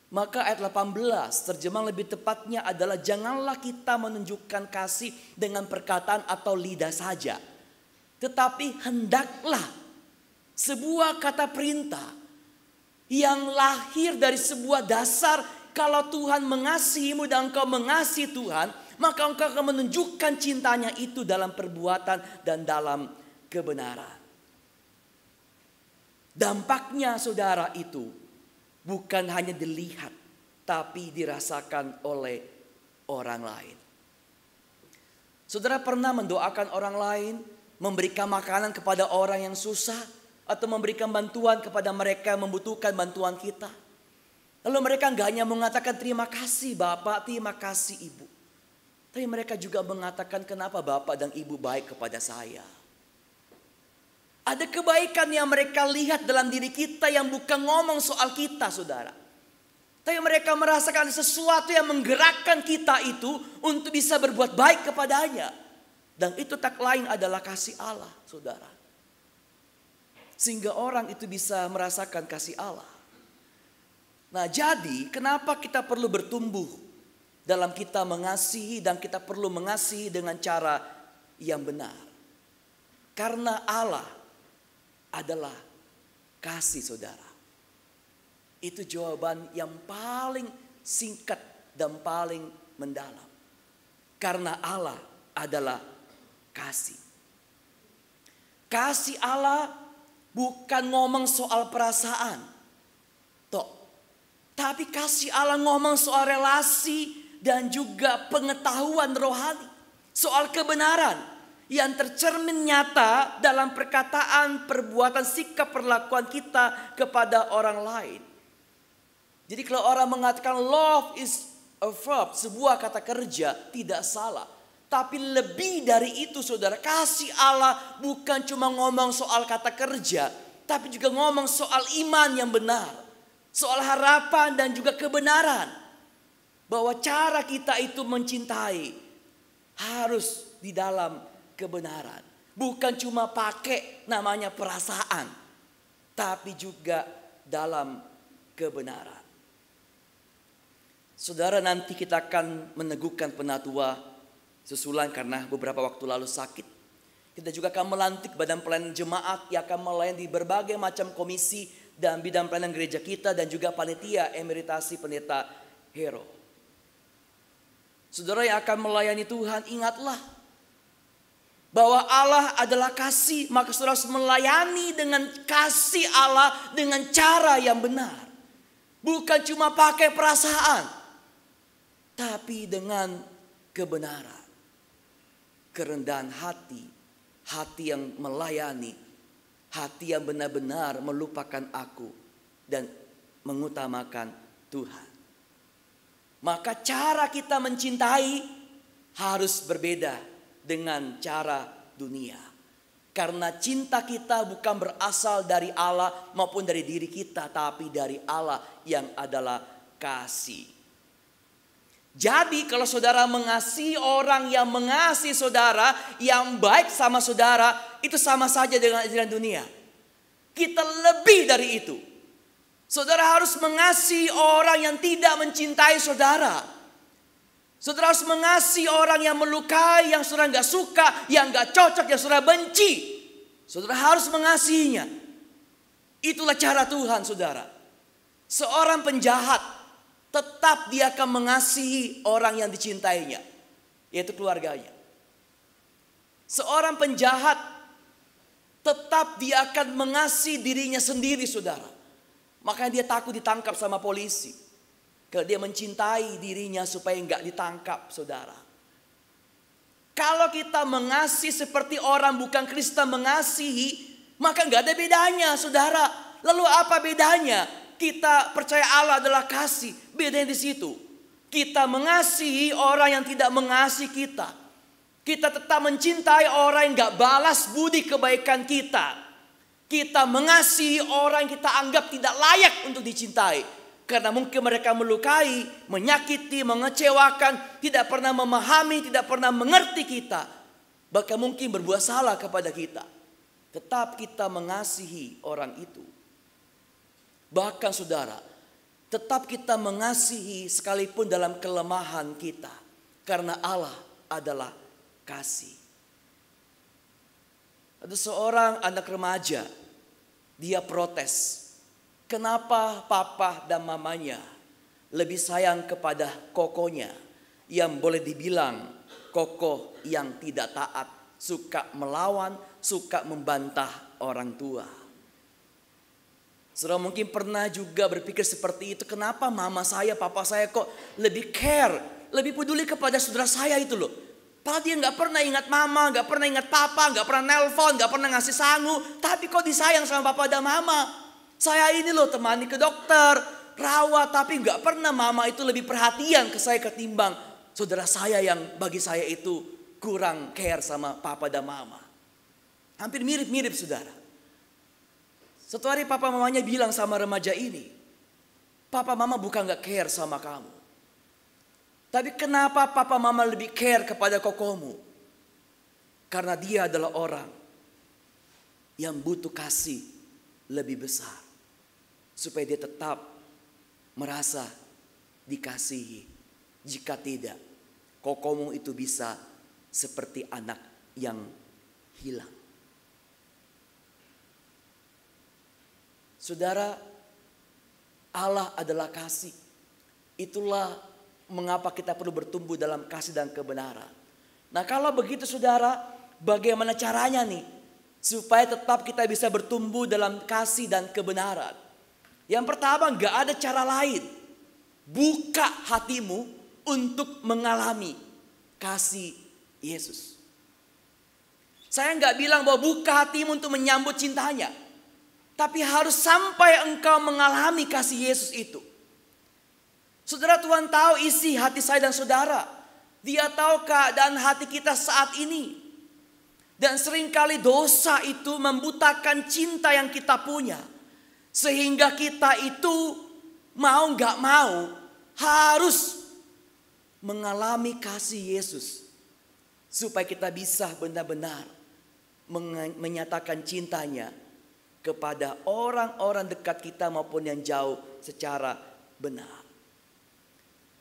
Maka ayat 18 terjemahan lebih tepatnya adalah janganlah kita menunjukkan kasih dengan perkataan atau lidah saja, tetapi hendaklah sebuah kata perintah yang lahir dari sebuah dasar. Kalau Tuhan mengasihimu dan engkau mengasihi Tuhan, maka engkau akan menunjukkan cintanya itu dalam perbuatan dan dalam kebenaran. Dampaknya saudara itu bukan hanya dilihat, tapi dirasakan oleh orang lain. Saudara pernah mendoakan orang lain, memberikan makanan kepada orang yang susah, atau memberikan bantuan kepada mereka yang membutuhkan bantuan kita? Lalu mereka gak hanya mengatakan terima kasih Bapak, terima kasih Ibu, tapi mereka juga mengatakan kenapa Bapak dan Ibu baik kepada saya. Ada kebaikan yang mereka lihat dalam diri kita yang bukan ngomong soal kita saudara, tapi mereka merasakan sesuatu yang menggerakkan kita itu untuk bisa berbuat baik kepadanya. Dan itu tak lain adalah kasih Allah saudara. Sehingga orang itu bisa merasakan kasih Allah. Nah, jadi kenapa kita perlu bertumbuh dalam kita mengasihi, dan kita perlu mengasihi dengan cara yang benar? Karena Allah adalah kasih saudara. Itu jawaban yang paling singkat dan paling mendalam. Karena Allah adalah kasih. Kasih Allah bukan ngomong soal perasaan, tapi kasih Allah ngomong soal relasi dan juga pengetahuan rohani, soal kebenaran yang tercermin nyata dalam perkataan, perbuatan, sikap, perlakuan kita kepada orang lain. Jadi kalau orang mengatakan love is a verb, sebuah kata kerja, tidak salah. Tapi lebih dari itu saudara, kasih Allah bukan cuma ngomong soal kata kerja, tapi juga ngomong soal iman yang benar, soal harapan dan juga kebenaran. Bahwa cara kita itu mencintai harus di dalam kebenaran. Bukan cuma pakai namanya perasaan, tapi juga dalam kebenaran. Saudara, nanti kita akan meneguhkan penatua susulan karena beberapa waktu lalu sakit. Kita juga akan melantik badan pelayanan jemaat yang akan melayani di berbagai macam komisi dan bidang pelayanan gereja kita, dan juga panitia emeritasi pendeta Hero. Saudara yang akan melayani Tuhan, ingatlah bahwa Allah adalah kasih, maka saudara harus melayani dengan kasih Allah dengan cara yang benar. Bukan cuma pakai perasaan, tapi dengan kebenaran. Kerendahan hati, hati yang melayani, hati yang benar-benar melupakan aku dan mengutamakan Tuhan. Maka cara kita mencintai harus berbeda dengan cara dunia. Karena cinta kita bukan berasal dari Allah maupun dari diri kita, tapi dari Allah yang adalah kasih. Jadi kalau saudara mengasihi orang yang mengasihi saudara, yang baik sama saudara, itu sama saja dengan ajaran dunia. Kita lebih dari itu. Saudara harus mengasihi orang yang tidak mencintai saudara. Saudara harus mengasihi orang yang melukai, yang saudara gak suka, yang gak cocok, yang saudara benci. Saudara harus mengasihinya. Itulah cara Tuhan, saudara. Seorang penjahat tetap dia akan mengasihi orang yang dicintainya, yaitu keluarganya. Seorang penjahat tetap dia akan mengasihi dirinya sendiri, saudara. Makanya dia takut ditangkap sama polisi. Kalau dia mencintai dirinya supaya enggak ditangkap, saudara. Kalau kita mengasihi seperti orang bukan Kristen mengasihi, maka enggak ada bedanya, saudara. Lalu apa bedanya? Kita percaya Allah adalah kasih. Bedanya di situ. Kita mengasihi orang yang tidak mengasihi kita. Kita tetap mencintai orang yang enggak balas budi kebaikan kita. Kita mengasihi orang yang kita anggap tidak layak untuk dicintai. Karena mungkin mereka melukai, menyakiti, mengecewakan, tidak pernah memahami, tidak pernah mengerti kita. Bahkan mungkin berbuat salah kepada kita. Tetap kita mengasihi orang itu. Bahkan saudara, tetap kita mengasihi sekalipun dalam kelemahan kita. Karena Allah adalah kasih. Ada seorang anak remaja, dia protes. Kenapa papa dan mamanya lebih sayang kepada kokonya yang boleh dibilang kokoh yang tidak taat, suka melawan, suka membantah orang tua. Saudara mungkin pernah juga berpikir seperti itu. Kenapa mama saya, papa saya kok lebih care, lebih peduli kepada saudara saya itu loh. Padahal dia gak pernah ingat mama, gak pernah ingat papa, gak pernah nelpon, gak pernah ngasih sangu. Tapi kok disayang sama papa dan mama. Saya ini loh temani ke dokter, rawat, tapi gak pernah mama itu lebih perhatian ke saya ketimbang saudara saya yang bagi saya itu kurang care sama papa dan mama. Hampir mirip-mirip saudara. Suatu hari papa mamanya bilang sama remaja ini, papa mama bukan gak care sama kamu. Tapi kenapa papa mama lebih care kepada kokomu? Karena dia adalah orang yang butuh kasih lebih besar. Supaya dia tetap merasa dikasihi. Jika tidak, kokomu itu bisa seperti anak yang hilang. Saudara, Allah adalah kasih. Itulah mengapa kita perlu bertumbuh dalam kasih dan kebenaran. Nah kalau begitu saudara, bagaimana caranya nih? Supaya tetap kita bisa bertumbuh dalam kasih dan kebenaran. Yang pertama, gak ada cara lain. Buka hatimu untuk mengalami kasih Yesus. Saya gak bilang bahwa buka hatimu untuk menyambut cintanya. Tapi harus sampai engkau mengalami kasih Yesus itu. Saudara, Tuhan tahu isi hati saya dan saudara. Dia tahu keadaan hati kita saat ini. Dan seringkali dosa itu membutakan cinta yang kita punya. Sehingga kita itu mau gak mau harus mengalami kasih Yesus. Supaya kita bisa benar-benar menyatakan cintanya kepada orang-orang dekat kita maupun yang jauh secara benar.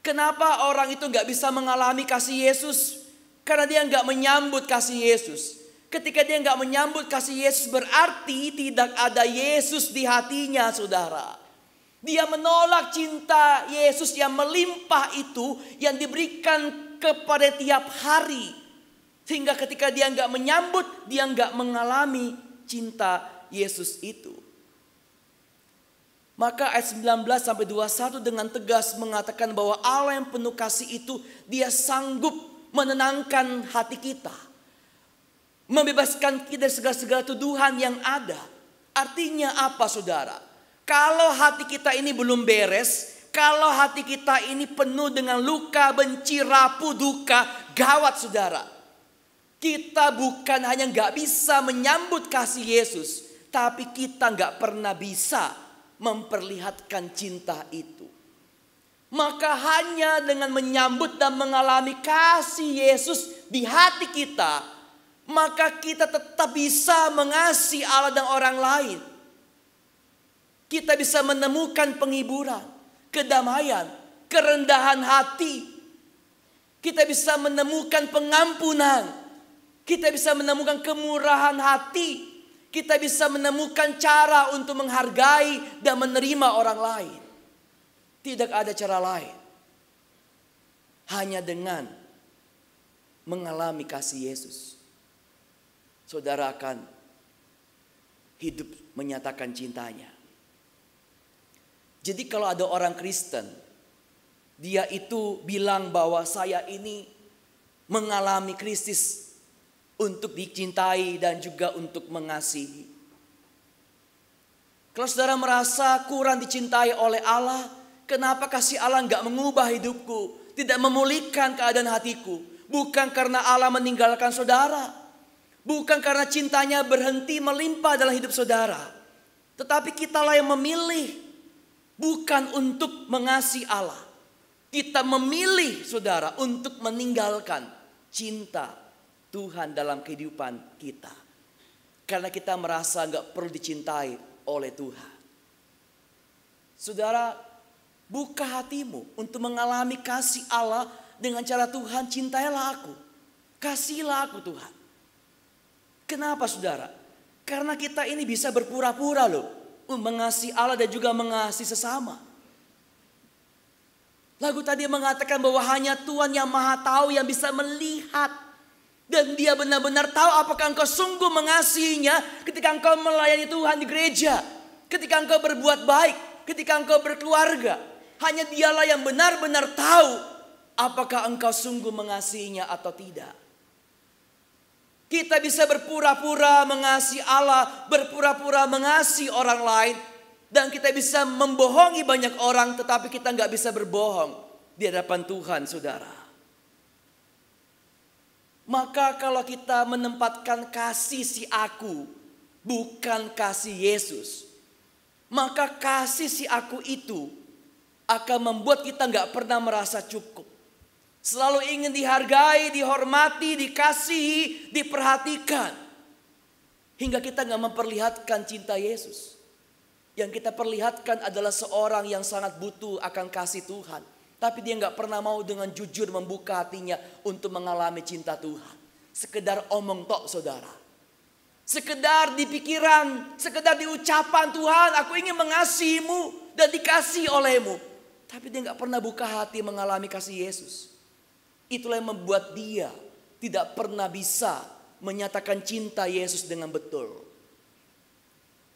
Kenapa orang itu gak bisa mengalami kasih Yesus? Karena dia gak menyambut kasih Yesus. Ketika dia gak menyambut kasih Yesus berarti tidak ada Yesus di hatinya saudara. Dia menolak cinta Yesus yang melimpah itu yang diberikan kepada tiap hari. Sehingga ketika dia gak menyambut, dia gak mengalami cinta Yesus itu. Maka ayat 19-21 dengan tegas mengatakan bahwa Allah yang penuh kasih itu dia sanggup menenangkan hati kita. Membebaskan kita dari segala-segala tuduhan yang ada. Artinya apa saudara? Kalau hati kita ini belum beres, kalau hati kita ini penuh dengan luka, benci, rapuh, duka, gawat saudara. Kita bukan hanya gak bisa menyambut kasih Yesus, tapi kita gak pernah bisa memperlihatkan cinta itu. Maka hanya dengan menyambut dan mengalami kasih Yesus di hati kita, maka kita tetap bisa mengasihi Allah dan orang lain. Kita bisa menemukan penghiburan, kedamaian, kerendahan hati. Kita bisa menemukan pengampunan. Kita bisa menemukan kemurahan hati. Kita bisa menemukan cara untuk menghargai dan menerima orang lain. Tidak ada cara lain. Hanya dengan mengalami kasih Yesus, saudara akan hidup menyatakan cintanya. Jadi kalau ada orang Kristen, dia itu bilang bahwa saya ini mengalami krisis untuk dicintai dan juga untuk mengasihi. Kalau saudara merasa kurang dicintai oleh Allah, kenapa kasih Allah nggak mengubah hidupku, tidak memulihkan keadaan hatiku? Bukan karena Allah meninggalkan saudara, bukan karena cintanya berhenti melimpah dalam hidup saudara, tetapi kitalah yang memilih bukan untuk mengasihi Allah. Kita memilih saudara untuk meninggalkan cinta Tuhan dalam kehidupan kita. Karena kita merasa gak perlu dicintai oleh Tuhan. Saudara, buka hatimu untuk mengalami kasih Allah dengan cara Tuhan, cintailah aku. Kasihilah aku Tuhan. Kenapa saudara? Karena kita ini bisa berpura-pura loh, mengasihi Allah dan juga mengasihi sesama. Lagu tadi mengatakan bahwa hanya Tuhan yang Maha Tahu yang bisa melihat. Dan dia benar-benar tahu apakah engkau sungguh mengasihinya ketika engkau melayani Tuhan di gereja. Ketika engkau berbuat baik, ketika engkau berkeluarga. Hanya dialah yang benar-benar tahu apakah engkau sungguh mengasihinya atau tidak. Kita bisa berpura-pura mengasihi Allah, berpura-pura mengasihi orang lain. Dan kita bisa membohongi banyak orang, tetapi kita nggak bisa berbohong di hadapan Tuhan, saudara. Maka kalau kita menempatkan kasih si aku, bukan kasih Yesus, maka kasih si aku itu akan membuat kita nggak pernah merasa cukup. Selalu ingin dihargai, dihormati, dikasihi, diperhatikan. Hingga kita nggak memperlihatkan cinta Yesus. Yang kita perlihatkan adalah seorang yang sangat butuh akan kasih Tuhan. Tapi dia nggak pernah mau dengan jujur membuka hatinya untuk mengalami cinta Tuhan. Sekedar omong tok saudara. Sekedar di pikiran, sekedar di ucapan, Tuhan aku ingin mengasihimu dan dikasihi olehmu. Tapi dia nggak pernah buka hati mengalami kasih Yesus. Itulah yang membuat dia tidak pernah bisa menyatakan cinta Yesus dengan betul.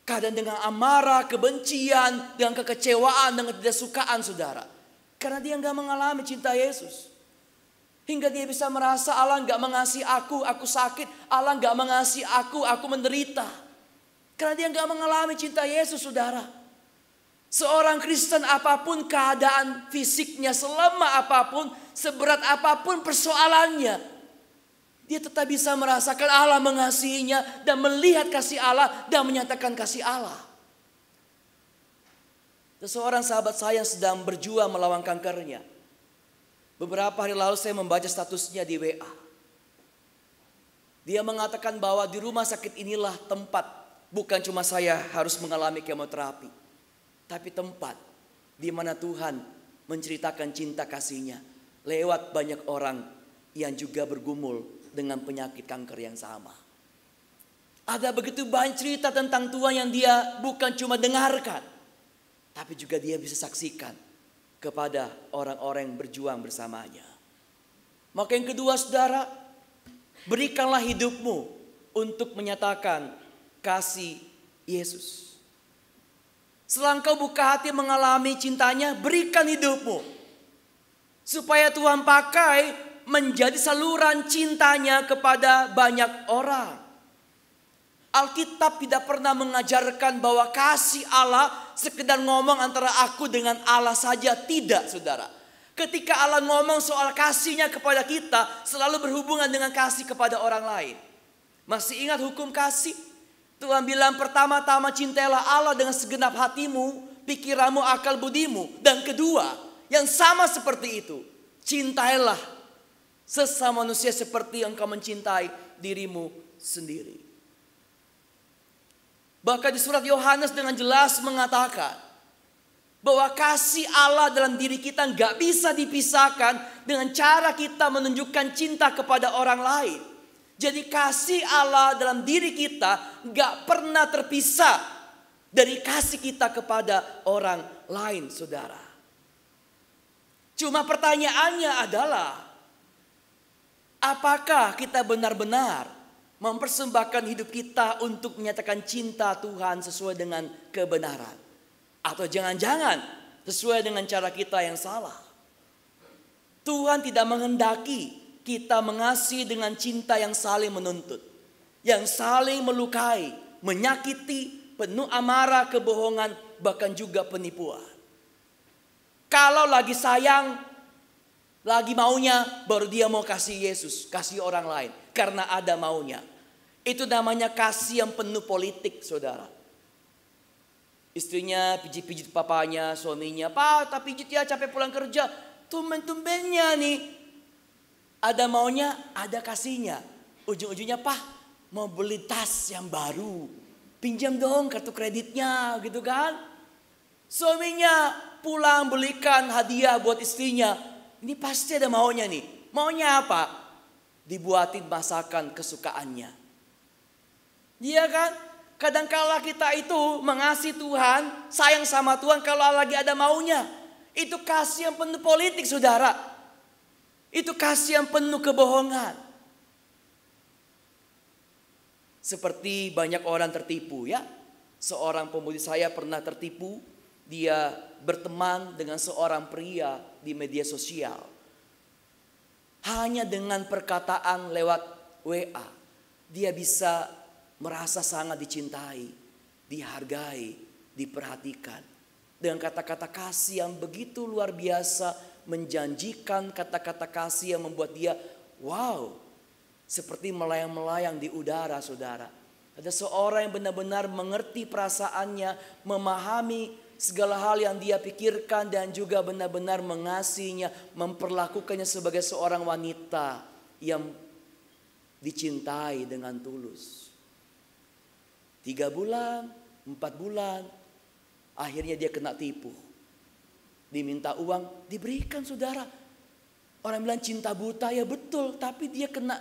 Kadang dengan amarah, kebencian, dengan kekecewaan, dengan ketidaksukaan saudara. Karena dia nggak mengalami cinta Yesus. Hingga dia bisa merasa Allah nggak mengasihi aku sakit. Allah nggak mengasihi aku menderita. Karena dia nggak mengalami cinta Yesus, saudara. Seorang Kristen apapun keadaan fisiknya, selemah apapun, seberat apapun persoalannya, dia tetap bisa merasakan Allah mengasihinya dan melihat kasih Allah dan menyatakan kasih Allah. Seorang sahabat saya yang sedang berjuang melawan kankernya. Beberapa hari lalu saya membaca statusnya di WA. Dia mengatakan bahwa di rumah sakit inilah tempat, bukan cuma saya harus mengalami kemoterapi, tapi tempat di mana Tuhan menceritakan cinta kasih-Nya lewat banyak orang yang juga bergumul dengan penyakit kanker yang sama. Ada begitu banyak cerita tentang Tuhan yang dia bukan cuma dengarkan, tapi juga dia bisa saksikan kepada orang-orang yang berjuang bersamanya. Maka yang kedua saudara, berikanlah hidupmu untuk menyatakan kasih Yesus. Setelah engkau buka hati mengalami cintanya, berikan hidupmu. Supaya Tuhan pakai menjadi saluran cintanya kepada banyak orang. Alkitab tidak pernah mengajarkan bahwa kasih Allah sekedar ngomong antara aku dengan Allah saja. Tidak saudara. Ketika Allah ngomong soal kasihnya kepada kita, selalu berhubungan dengan kasih kepada orang lain. Masih ingat hukum kasih? Tuhan bilang pertama-tama cintailah Allah dengan segenap hatimu, pikiranmu, akal budimu. Dan kedua, yang sama seperti itu, cintailah sesama manusia seperti engkau mencintai dirimu sendiri. Bahkan di surat Yohanes dengan jelas mengatakan bahwa kasih Allah dalam diri kita gak bisa dipisahkan dengan cara kita menunjukkan cinta kepada orang lain. Jadi kasih Allah dalam diri kita gak pernah terpisah dari kasih kita kepada orang lain, saudara. Cuma pertanyaannya adalah, apakah kita benar-benar mempersembahkan hidup kita untuk menyatakan cinta Tuhan sesuai dengan kebenaran? Atau jangan-jangan sesuai dengan cara kita yang salah? Tuhan tidak menghendaki kita mengasihi dengan cinta yang saling menuntut, yang saling melukai, menyakiti, penuh amarah, kebohongan, bahkan juga penipuan. Kalau lagi sayang, lagi maunya, baru dia mau kasih Yesus, kasih orang lain, karena ada maunya. Itu namanya kasih yang penuh politik, saudara. Istrinya pijit-pijit papanya, suaminya, "Pak, tak pijit ya, capek pulang kerja." Tumben-tumbennya nih, ada maunya, ada kasihnya. Ujung-ujungnya, "Pak, mau beli tas yang baru, pinjam dong kartu kreditnya," gitu kan. Suaminya pulang belikan hadiah buat istrinya. Ini pasti ada maunya nih. Maunya apa? Dibuatin masakan kesukaannya. Iya kan? Kadangkala kita itu mengasihi Tuhan, sayang sama Tuhan kalau lagi ada maunya. Itu kasih yang penuh politik, saudara. Itu kasih yang penuh kebohongan. Seperti banyak orang tertipu ya. Seorang pemuda saya pernah tertipu. Dia berteman dengan seorang pria di media sosial. Hanya dengan perkataan lewat WA, dia bisa merasa sangat dicintai, dihargai, diperhatikan. Dengan kata-kata kasih yang begitu luar biasa, menjanjikan kata-kata kasih yang membuat dia wow, seperti melayang-melayang di udara, saudara. Ada seorang yang benar-benar mengerti perasaannya, memahami segala hal yang dia pikirkan, dan juga benar-benar mengasihinya, memperlakukannya sebagai seorang wanita yang dicintai dengan tulus. 3 bulan, 4 bulan, akhirnya dia kena tipu. Diminta uang, diberikan, saudara. Orang bilang cinta buta, ya betul, tapi dia kena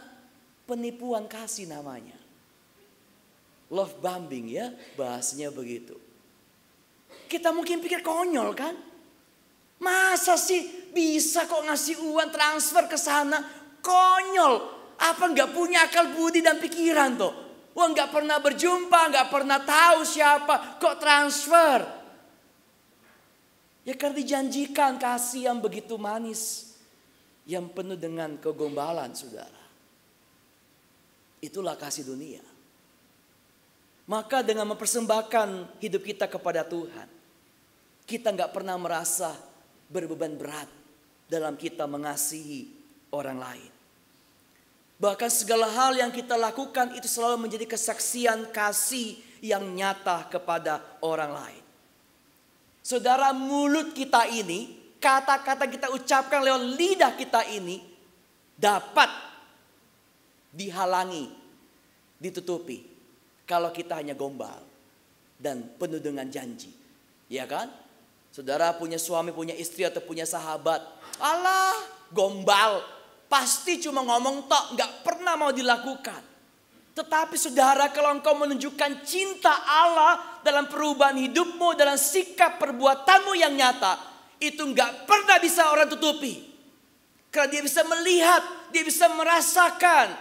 penipuan kasih namanya. Love bombing ya, bahasanya begitu. Kita mungkin pikir konyol kan? Masa sih bisa kok ngasih uang transfer ke sana? Konyol. Apa nggak punya akal budi dan pikiran tuh? Wah, nggak pernah berjumpa, nggak pernah tahu siapa, kok transfer? Ya karena dijanjikan kasih yang begitu manis, yang penuh dengan kegombalan, saudara. Itulah kasih dunia. Maka dengan mempersembahkan hidup kita kepada Tuhan, kita nggak pernah merasa berbeban berat dalam kita mengasihi orang lain. Bahkan segala hal yang kita lakukan itu selalu menjadi kesaksian kasih yang nyata kepada orang lain. Saudara, mulut kita ini, kata-kata kita ucapkan lewat lidah kita ini dapat dihalangi, ditutupi kalau kita hanya gombal dan penuh dengan janji. Ya kan? Saudara punya suami, punya istri, atau punya sahabat, alah gombal, pasti cuma ngomong tok, gak pernah mau dilakukan. Tetapi saudara, kalau engkau menunjukkan cinta Allah dalam perubahan hidupmu, dalam sikap perbuatanmu yang nyata, itu gak pernah bisa orang tutupi. Karena dia bisa melihat, dia bisa merasakan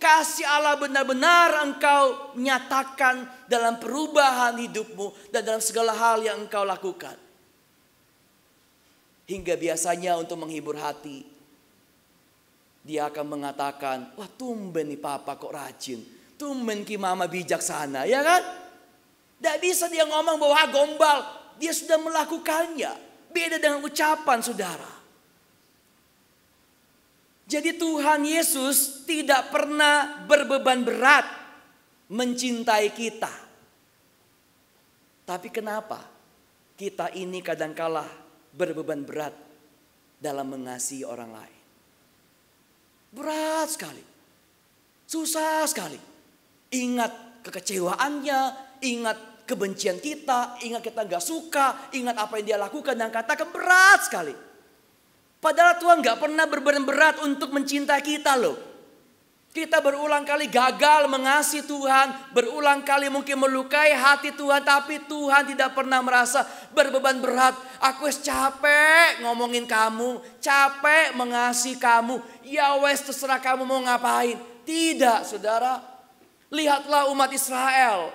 kasih Allah benar-benar engkau nyatakan dalam perubahan hidupmu dan dalam segala hal yang engkau lakukan. Hingga biasanya untuk menghibur hati, dia akan mengatakan, wah tumben nih papa kok rajin. Tumben ki mama bijaksana, ya kan? Tidak bisa dia ngomong bahwa gombal. Dia sudah melakukannya. Beda dengan ucapan, saudara. Jadi Tuhan Yesus tidak pernah berbeban berat mencintai kita. Tapi kenapa kita ini kadangkala berbeban berat dalam mengasihi orang lain? Berat sekali. Susah sekali. Ingat kekecewaannya, ingat kebencian kita, ingat kita gak suka, ingat apa yang dia lakukan dan katakan, berat sekali. Padahal Tuhan gak pernah berbeban berat untuk mencintai kita loh. Kita berulang kali gagal mengasihi Tuhan, berulang kali mungkin melukai hati Tuhan, tapi Tuhan tidak pernah merasa berbeban berat. Aku capek ngomongin kamu, capek mengasihi kamu. Ya wes terserah kamu mau ngapain. Tidak, saudara. Lihatlah umat Israel.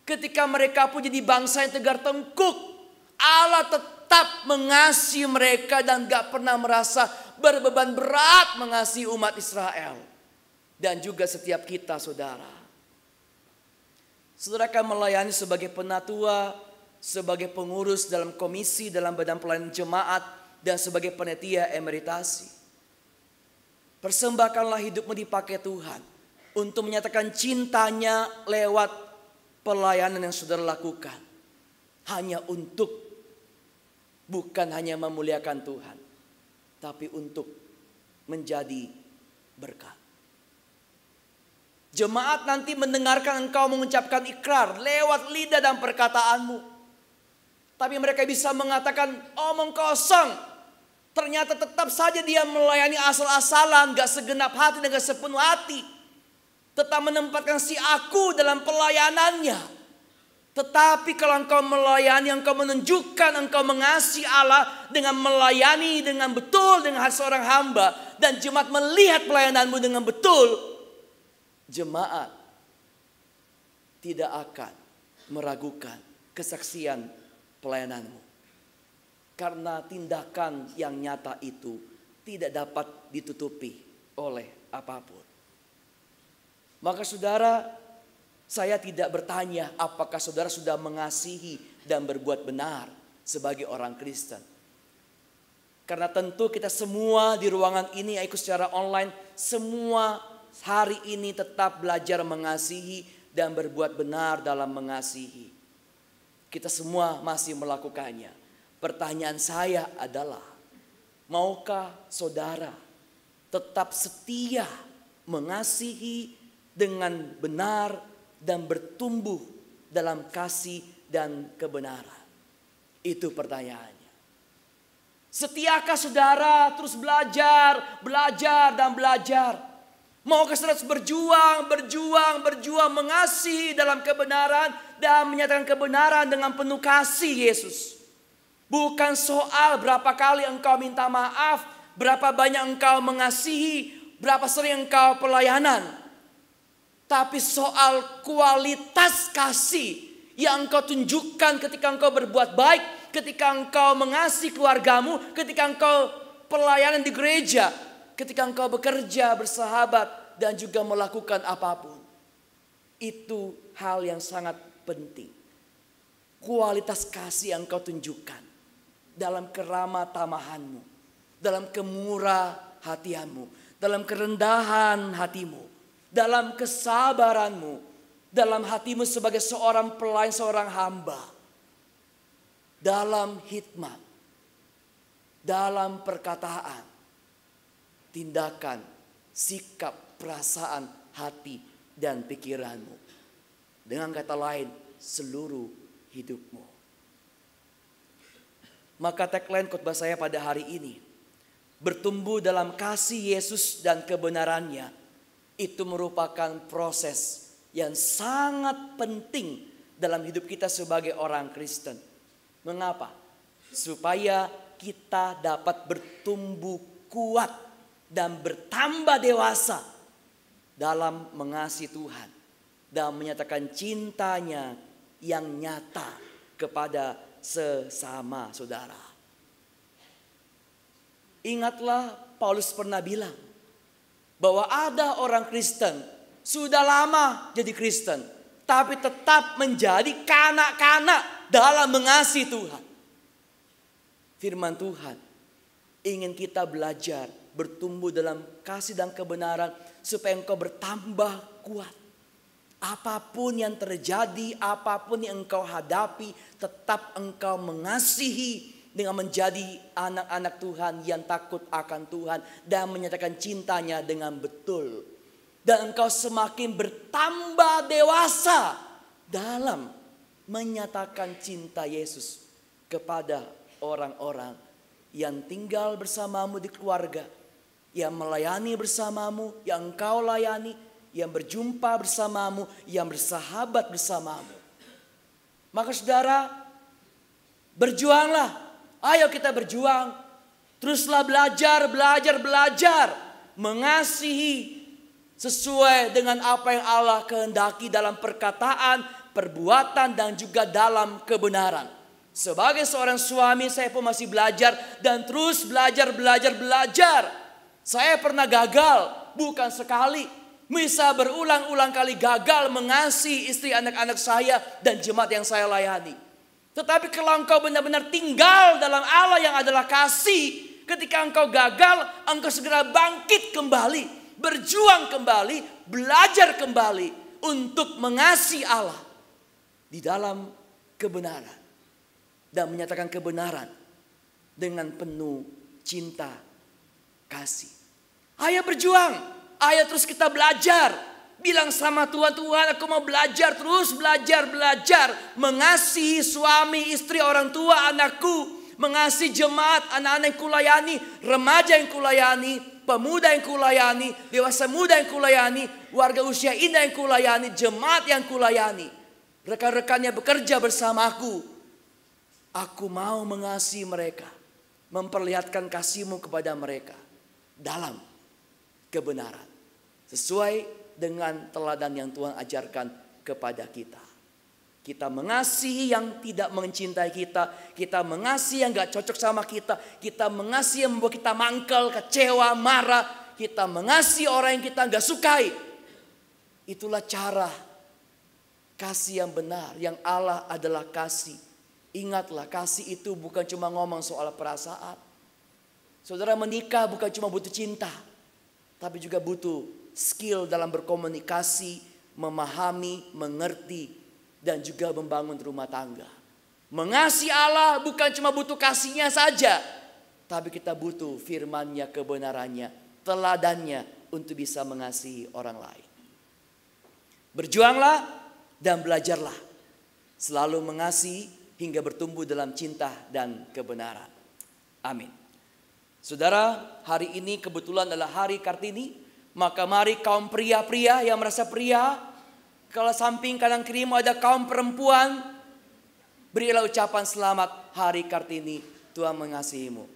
Ketika mereka pun jadi bangsa yang tegar tengkuk, Allah tetap mengasihi mereka dan gak pernah merasa berbeban berat mengasihi umat Israel. Dan juga setiap kita, saudara. Saudara akan melayani sebagai penatua, sebagai pengurus dalam komisi, dalam badan pelayanan jemaat, dan sebagai panitia emeritasi. Persembahkanlah hidupmu dipakai Tuhan untuk menyatakan cintanya lewat pelayanan yang saudara lakukan. Hanya untuk, bukan hanya memuliakan Tuhan, tapi untuk menjadi berkat. Jemaat nanti mendengarkan engkau mengucapkan ikrar lewat lidah dan perkataanmu. Tapi mereka bisa mengatakan omong kosong. Ternyata tetap saja dia melayani asal-asalan, gak segenap hati dan gak sepenuh hati. Tetap menempatkan si aku dalam pelayanannya. Tetapi kalau engkau melayani, engkau menunjukkan engkau mengasihi Allah dengan melayani dengan betul dengan hati seorang hamba. Dan jemaat melihat pelayananmu dengan betul. Jemaat tidak akan meragukan kesaksian pelayananmu. Karena tindakan yang nyata itu tidak dapat ditutupi oleh apapun. Maka saudara, saya tidak bertanya apakah saudara sudah mengasihi dan berbuat benar sebagai orang Kristen. Karena tentu kita semua di ruangan ini ikut secara online, semua hari ini tetap belajar mengasihi dan berbuat benar dalam mengasihi. Kita semua masih melakukannya. Pertanyaan saya adalah, maukah saudara tetap setia mengasihi dengan benar dan bertumbuh dalam kasih dan kebenaran? Itu pertanyaannya. Setiakah saudara terus belajar dan belajar? Maukah saudara berjuang mengasihi dalam kebenaran dan menyatakan kebenaran dengan penuh kasih Yesus? Bukan soal berapa kali engkau minta maaf, berapa banyak engkau mengasihi, berapa sering engkau pelayanan. Tapi soal kualitas kasih yang engkau tunjukkan ketika engkau berbuat baik, ketika engkau mengasihi keluargamu, ketika engkau pelayanan di gereja, ketika engkau bekerja, bersahabat, dan juga melakukan apapun. Itu hal yang sangat penting. Kualitas kasih yang engkau tunjukkan dalam keramah tamahanmu, dalam kemurah hatianmu, dalam kerendahan hatimu, dalam kesabaranmu, dalam hatimu sebagai seorang pelayan, seorang hamba, dalam hikmat, dalam perkataan, tindakan, sikap, perasaan, hati, dan pikiranmu. Dengan kata lain, seluruh hidupmu. Maka tagline khotbah saya pada hari ini, bertumbuh dalam kasih Yesus dan kebenarannya, itu merupakan proses yang sangat penting dalam hidup kita sebagai orang Kristen. Mengapa? Supaya kita dapat bertumbuh kuat dan bertambah dewasa dalam mengasihi Tuhan dan menyatakan cintanya yang nyata kepada sesama saudara. Ingatlah Paulus pernah bilang bahwa ada orang Kristen sudah lama jadi Kristen, tapi tetap menjadi kanak-kanak dalam mengasihi Tuhan. Firman Tuhan ingin kita belajar bertumbuh dalam kasih dan kebenaran supaya engkau bertambah kuat. Apapun yang terjadi, apapun yang engkau hadapi, tetap engkau mengasihi dengan menjadi anak-anak Tuhan yang takut akan Tuhan dan menyatakan cintanya dengan betul. Dan engkau semakin bertambah dewasa dalam menyatakan cinta Yesus kepada orang-orang yang tinggal bersamamu di keluarga, yang melayani bersamamu, yang engkau layani, yang berjumpa bersamamu, yang bersahabat bersamamu. Maka saudara, berjuanglah. Ayo kita berjuang. Teruslah belajar. Mengasihi sesuai dengan apa yang Allah kehendaki dalam perkataan, perbuatan, dan juga dalam kebenaran. Sebagai seorang suami, saya pun masih belajar dan terus belajar. Saya pernah gagal, bukan sekali. Bisa berulang-ulang kali gagal mengasihi istri, anak-anak saya, dan jemaat yang saya layani. Tetapi kalau engkau benar-benar tinggal dalam Allah yang adalah kasih, ketika engkau gagal, engkau segera bangkit kembali, berjuang kembali, belajar kembali untuk mengasihi Allah di dalam kebenaran dan menyatakan kebenaran dengan penuh cinta kasih. Ayo berjuang, ayo terus kita belajar. Bilang sama Tuhan, Tuhan aku mau belajar, terus belajar. Mengasihi suami, istri, orang tua, anakku. Mengasihi jemaat, anak-anak yang kulayani, remaja yang kulayani, pemuda yang kulayani, dewasa muda yang kulayani, warga usia indah yang kulayani, jemaat yang kulayani. Rekan-rekannya bekerja bersamaku. Aku mau mengasihi mereka, memperlihatkan kasih-Mu kepada mereka dalam kebenaran. Sesuai dengan teladan yang Tuhan ajarkan kepada kita. Kita mengasihi yang tidak mencintai kita. Kita mengasihi yang gak cocok sama kita. Kita mengasihi yang membuat kita mangkel, kecewa, marah. Kita mengasihi orang yang kita gak sukai. Itulah cara kasih yang benar. Yang Allah adalah kasih. Ingatlah, kasih itu bukan cuma ngomong soal perasaan. Saudara menikah bukan cuma butuh cinta, tapi juga butuh skill dalam berkomunikasi, memahami, mengerti, dan juga membangun rumah tangga. Mengasihi Allah bukan cuma butuh kasihnya saja, tapi kita butuh firman-Nya, kebenarannya, teladannya untuk bisa mengasihi orang lain. Berjuanglah dan belajarlah. Selalu mengasihi hingga bertumbuh dalam cinta dan kebenaran. Amin. Saudara, hari ini kebetulan adalah hari Kartini. Maka mari kaum pria-pria yang merasa pria, kalau samping kanan kirimu ada kaum perempuan, berilah ucapan selamat hari Kartini. Tuhan mengasihimu.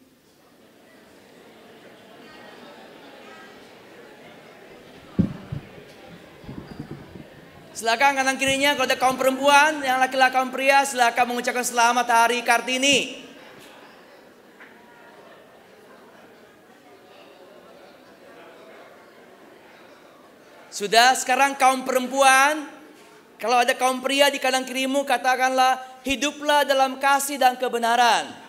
Silakan kanan kirinya kalau ada kaum perempuan, yang laki-laki kaum pria, silakan mengucapkan selamat hari Kartini. Sudah, sekarang kaum perempuan, kalau ada kaum pria di kanan kirimu, katakanlah hiduplah dalam kasih dan kebenaran.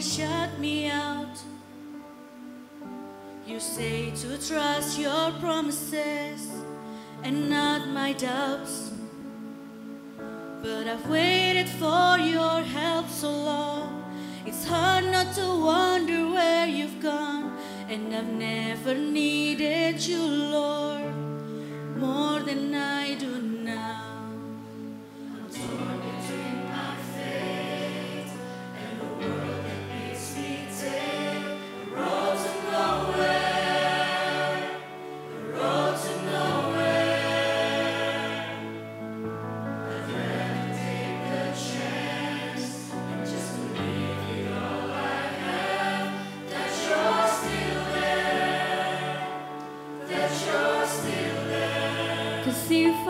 Shut me out. You say to trust your promises and not my doubts, but I've waited for your help so long. It's hard not to wonder where you've gone, and I've never needed you, Lord, more than I do now. I'm torn between my faith and the world that makes me take the road to nowhere, the road to nowhere. I'd rather take the chance and just believe with all I have that you're still there, that you're still there. 'Cause if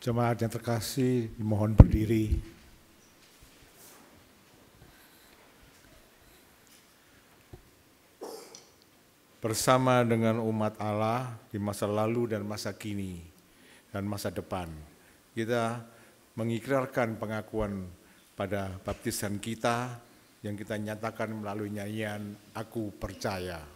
Jemaat yang terkasih, dimohon berdiri. Bersama dengan umat Allah di masa lalu dan masa kini dan masa depan, kita mengikrarkan pengakuan pada baptisan kita yang kita nyatakan melalui nyanyian Aku Percaya.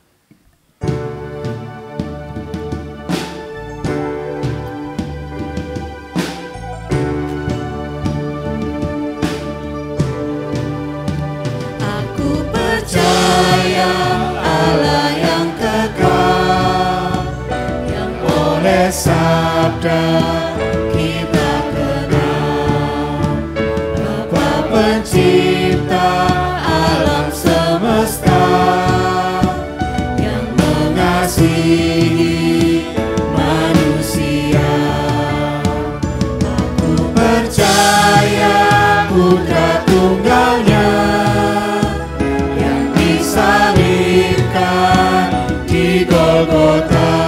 Sabda kita kenal, Bapa Pencipta alam semesta yang mengasihi manusia. Aku percaya Putra Tunggalnya yang disalibkan di Golgota,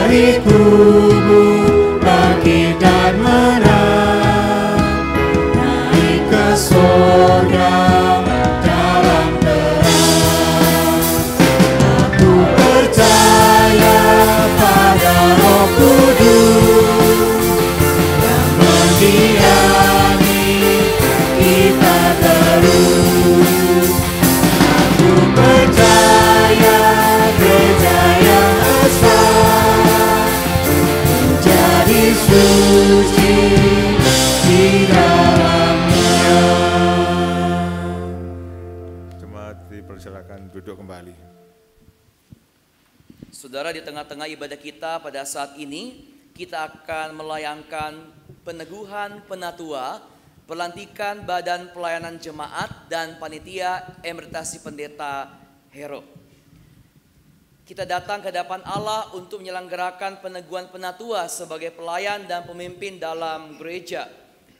dari kubur bangkit dan menang, naik ke surga dalam terang. Aku percaya pada Roh Kudus yang mendiami kita terus. Aku percaya gereja yang esa suci di dalamnya. Jemaat dipersilakan duduk kembali. Saudara, di tengah-tengah ibadah kita pada saat ini, kita akan melayangkan peneguhan penatua, pelantikan Badan Pelayanan Jemaat dan Panitia Emeritasi Pendeta Hero. Kita datang ke hadapan Allah untuk menyelenggarakan peneguhan penatua sebagai pelayan dan pemimpin dalam gereja.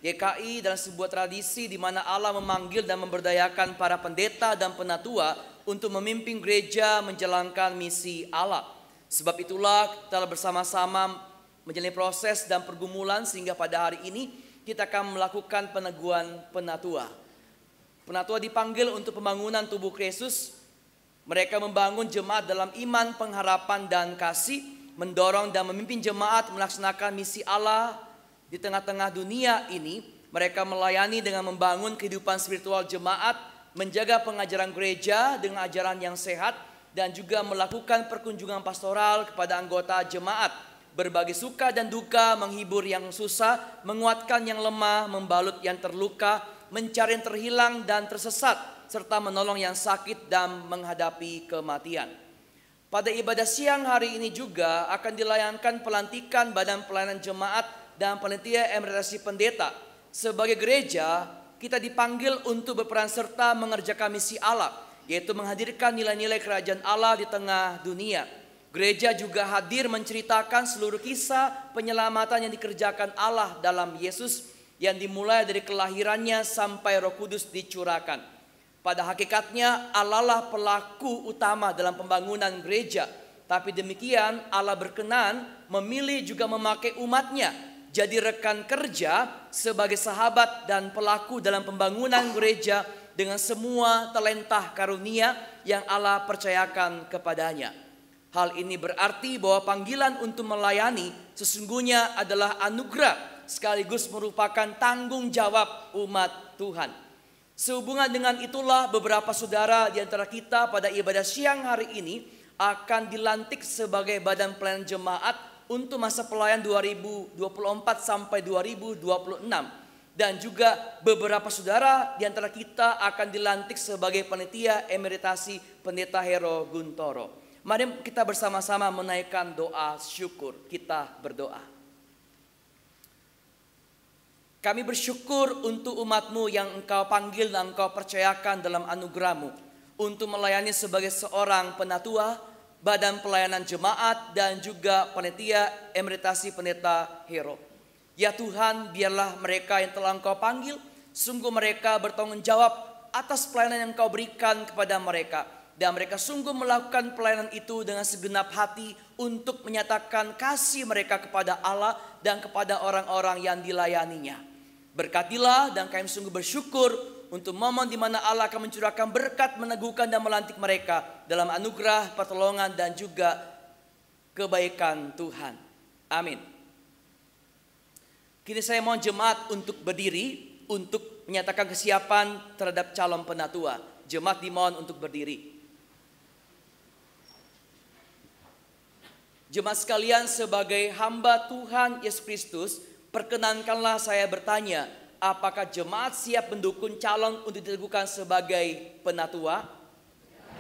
GKI dalam sebuah tradisi di mana Allah memanggil dan memberdayakan para pendeta dan penatua untuk memimpin gereja menjalankan misi Allah. Sebab itulah kita bersama-sama menjalani proses dan pergumulan sehingga pada hari ini kita akan melakukan peneguhan penatua. Penatua dipanggil untuk pembangunan tubuh Kristus. Mereka membangun jemaat dalam iman, pengharapan, dan kasih, mendorong dan memimpin jemaat melaksanakan misi Allah di tengah-tengah dunia ini. Mereka melayani dengan membangun kehidupan spiritual jemaat, menjaga pengajaran gereja dengan ajaran yang sehat, dan juga melakukan perkunjungan pastoral kepada anggota jemaat, berbagi suka dan duka, menghibur yang susah, menguatkan yang lemah, membalut yang terluka, mencari yang terhilang dan tersesat, serta menolong yang sakit dan menghadapi kematian. Pada ibadah siang hari ini juga akan dilayangkan pelantikan Badan Pelayanan Jemaat dan Panitia Emeritasi Pendeta. Sebagai gereja, kita dipanggil untuk berperan serta mengerjakan misi Allah, yaitu menghadirkan nilai-nilai kerajaan Allah di tengah dunia. Gereja juga hadir menceritakan seluruh kisah penyelamatan yang dikerjakan Allah dalam Yesus, yang dimulai dari kelahirannya sampai Roh Kudus dicurahkan. Pada hakikatnya Allah lah pelaku utama dalam pembangunan gereja. Tapi demikian Allah berkenan memilih juga memakai umatnya jadi rekan kerja sebagai sahabat dan pelaku dalam pembangunan gereja dengan semua talenta karunia yang Allah percayakan kepadanya. Hal ini berarti bahwa panggilan untuk melayani sesungguhnya adalah anugerah sekaligus merupakan tanggung jawab umat Tuhan. Sehubungan dengan itulah beberapa saudara di antara kita pada ibadah siang hari ini akan dilantik sebagai Badan Pelayanan Jemaat untuk masa pelayan 2024 sampai 2026. Dan juga beberapa saudara di antara kita akan dilantik sebagai Panitia Emeritasi Pendeta Hero Guntoro. Mari kita bersama-sama menaikkan doa syukur. Kita berdoa. Kami bersyukur untuk umat-Mu yang Engkau panggil dan Engkau percayakan dalam anugerah-Mu untuk melayani sebagai seorang penatua, Badan Pelayanan Jemaat, dan juga Panitia Emeritasi Pendeta Hero. Ya Tuhan, biarlah mereka yang telah Engkau panggil, sungguh mereka bertanggung jawab atas pelayanan yang Engkau berikan kepada mereka. Dan mereka sungguh melakukan pelayanan itu dengan segenap hati untuk menyatakan kasih mereka kepada Allah dan kepada orang-orang yang dilayaninya. Berkatilah, dan kami sungguh bersyukur untuk momen di mana Allah akan mencurahkan berkat, meneguhkan dan melantik mereka dalam anugerah, pertolongan dan juga kebaikan Tuhan. Amin. Kini saya mohon jemaat untuk berdiri untuk menyatakan kesiapan terhadap calon penatua. Jemaat dimohon untuk berdiri. Jemaat sekalian, sebagai hamba Tuhan Yesus Kristus, perkenankanlah saya bertanya, apakah jemaat siap mendukung calon untuk diteguhkan sebagai penatua?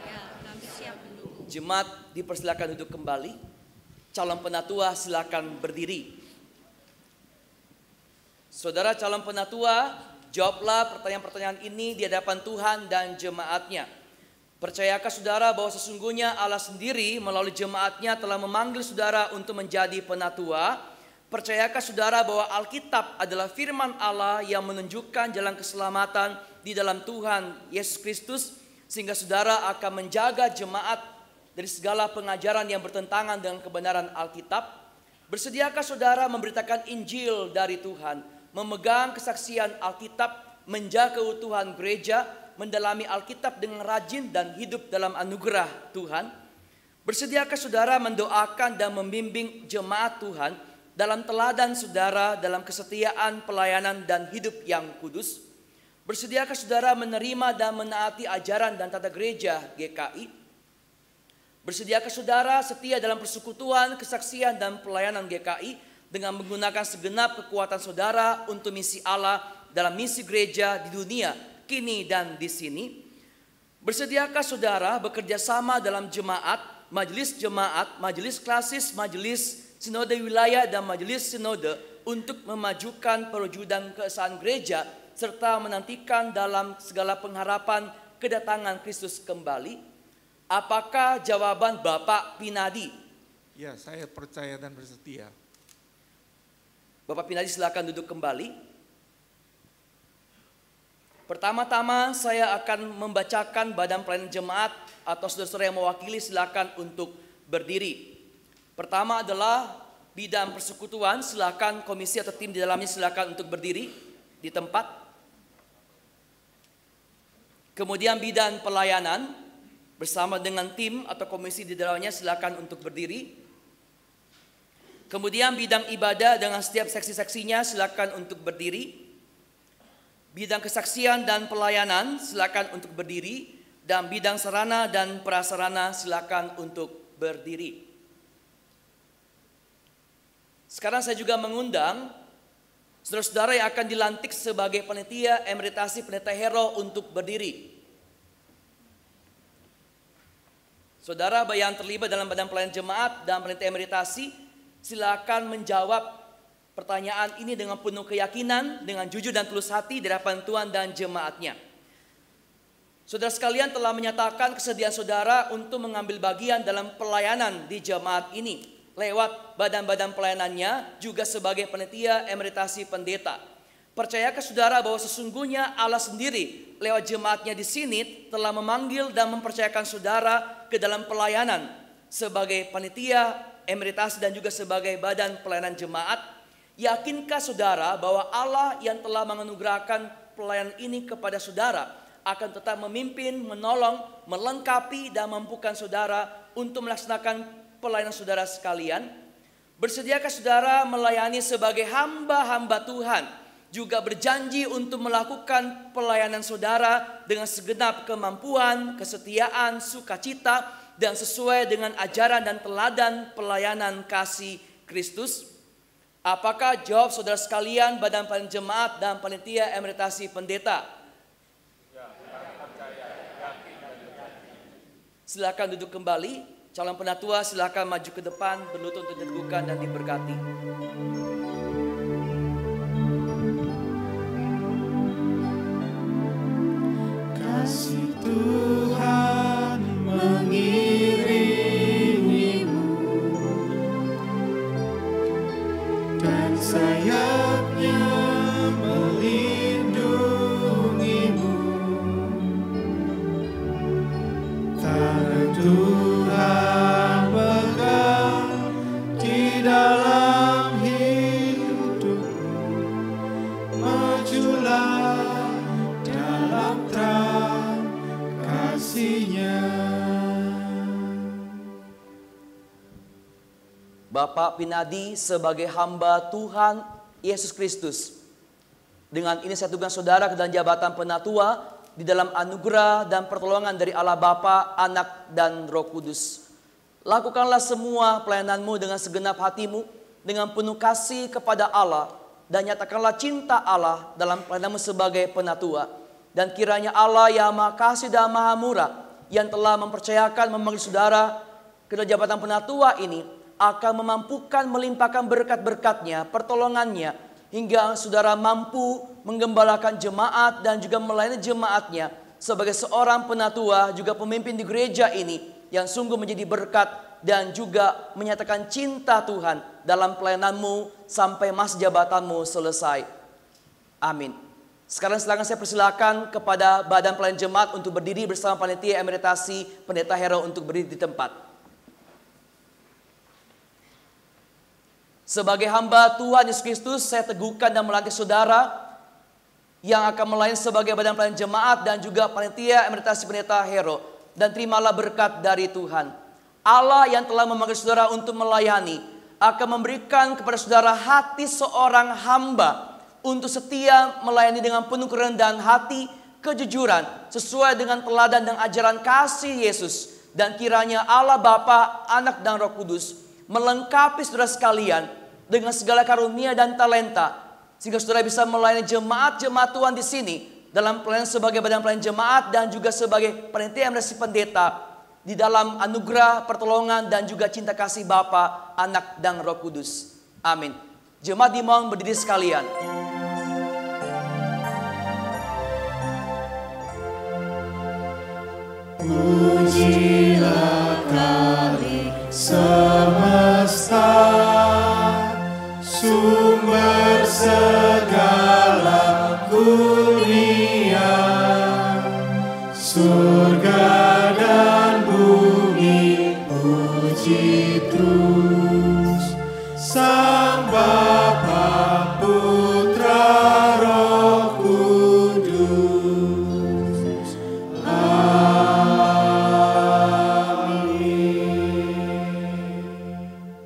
Ya, kami siap mendukung. Jemaat dipersilakan duduk kembali. Calon penatua silakan berdiri. Saudara calon penatua, jawablah pertanyaan-pertanyaan ini di hadapan Tuhan dan jemaatnya. Percayakah saudara bahwa sesungguhnya Allah sendiri melalui jemaatnya telah memanggil saudara untuk menjadi penatua? Percayakah saudara bahwa Alkitab adalah firman Allah yang menunjukkan jalan keselamatan di dalam Tuhan Yesus Kristus, sehingga saudara akan menjaga jemaat dari segala pengajaran yang bertentangan dengan kebenaran Alkitab? Bersediakah saudara memberitakan Injil dari Tuhan, memegang kesaksian Alkitab, menjaga keutuhan gereja, mendalami Alkitab dengan rajin dan hidup dalam anugerah Tuhan? Bersediakah saudara mendoakan dan membimbing jemaat Tuhan dalam teladan saudara dalam kesetiaan, pelayanan dan hidup yang kudus? Bersediakah saudara menerima dan menaati ajaran dan tata gereja GKI? Bersediakah saudara setia dalam persekutuan, kesaksian dan pelayanan GKI dengan menggunakan segenap kekuatan saudara untuk misi Allah dalam misi gereja di dunia kini dan di sini? Bersediakah saudara bekerja sama dalam jemaat, majelis klasis, majelis sinode wilayah dan majelis sinode untuk memajukan perwujudan keesaan gereja serta menantikan dalam segala pengharapan kedatangan Kristus kembali? Apakah jawaban Bapak Pinadi? Ya, saya percaya dan bersetia. Bapak Pinadi silakan duduk kembali. Pertama-tama saya akan membacakan badan pelayanan jemaat, atau saudara-saudara yang mewakili silakan untuk berdiri. Pertama adalah bidang persekutuan, silakan komisi atau tim di dalamnya silakan untuk berdiri di tempat. Kemudian bidang pelayanan bersama dengan tim atau komisi di dalamnya silakan untuk berdiri. Kemudian bidang ibadah dengan setiap seksi-seksinya silakan untuk berdiri. Bidang kesaksian dan pelayanan silakan untuk berdiri, dan bidang sarana dan prasarana silakan untuk berdiri. Sekarang saya juga mengundang saudara-saudara yang akan dilantik sebagai panitia emeritasi pendeta Hero untuk berdiri. Saudara yang terlibat dalam badan pelayanan jemaat dan panitia emeritasi, silakan menjawab pertanyaan ini dengan penuh keyakinan, dengan jujur dan tulus hati di hadapan Tuhan dan jemaatnya. Saudara sekalian telah menyatakan kesediaan saudara untuk mengambil bagian dalam pelayanan di jemaat ini lewat badan-badan pelayanannya, juga sebagai panitia emeritasi pendeta. Percayakah saudara bahwa sesungguhnya Allah sendiri lewat jemaatnya di sini telah memanggil dan mempercayakan saudara ke dalam pelayanan sebagai panitia emeritasi dan juga sebagai badan pelayanan jemaat? Yakinkah saudara bahwa Allah yang telah menganugerahkan pelayanan ini kepada saudara akan tetap memimpin, menolong, melengkapi dan memampukan saudara untuk melaksanakan pelayanan saudara sekalian? Bersediakah saudara melayani sebagai hamba-hamba Tuhan, juga berjanji untuk melakukan pelayanan saudara dengan segenap kemampuan, kesetiaan, sukacita, dan sesuai dengan ajaran dan teladan pelayanan kasih Kristus? Apakah jawab saudara sekalian badan pelayanan jemaat dan panitia emeritasi pendeta? Silakan duduk kembali. Calon penatua silakan maju ke depan, berlutut untuk diteguhkan dan diberkati. Kasih Tuhan mengiringimu dan sayapnya melindungimu. Tak Bapak Pinadi sebagai hamba Tuhan Yesus Kristus. Dengan ini saya tugaskan saudara ke dalam jabatan penatua di dalam anugerah dan pertolongan dari Allah Bapa, Anak, dan Roh Kudus. Lakukanlah semua pelayananmu dengan segenap hatimu, dengan penuh kasih kepada Allah, dan nyatakanlah cinta Allah dalam pelayananmu sebagai penatua. Dan kiranya Allah yang Maha Kasih dan Maha Murah, yang telah mempercayakan memanggil saudara ke dalam jabatan penatua ini, akan memampukan melimpahkan berkat-berkatnya, pertolongannya, hingga saudara mampu menggembalakan jemaat dan juga melayani jemaatnya sebagai seorang penatua, juga pemimpin di gereja ini yang sungguh menjadi berkat dan juga menyatakan cinta Tuhan dalam pelayananmu sampai masa jabatanmu selesai. Amin. Sekarang silakan saya persilakan kepada badan pelayan jemaat untuk berdiri bersama panitia emeritasi Pendeta Hero untuk berdiri di tempat. Sebagai hamba Tuhan Yesus Kristus, saya teguhkan dan melantik saudara yang akan melayani sebagai badan pelayan jemaat dan juga panitia emeritasi Pendeta Hero. Dan terimalah berkat dari Tuhan. Allah yang telah memanggil saudara untuk melayani akan memberikan kepada saudara hati seorang hamba untuk setia melayani dengan penuh kerendahan hati, kejujuran, sesuai dengan teladan dan ajaran kasih Yesus. Dan kiranya Allah Bapa, Anak, dan Roh Kudus melengkapi saudara sekalian dengan segala karunia dan talenta, sehingga saudara bisa melayani jemaat-jemaat Tuhan di sini dalam pelayanan sebagai badan pelayan jemaat dan juga sebagai panitia emeritasi pendeta di dalam anugerah, pertolongan, dan juga cinta kasih Bapa, Anak, dan Roh Kudus. Amin. Jemaat dimohon berdiri sekalian. Pujilah Kali semesta, sumber segala kurnia, surga dan bumi puji terus Sang Bapa, Putra, Roh Kudus.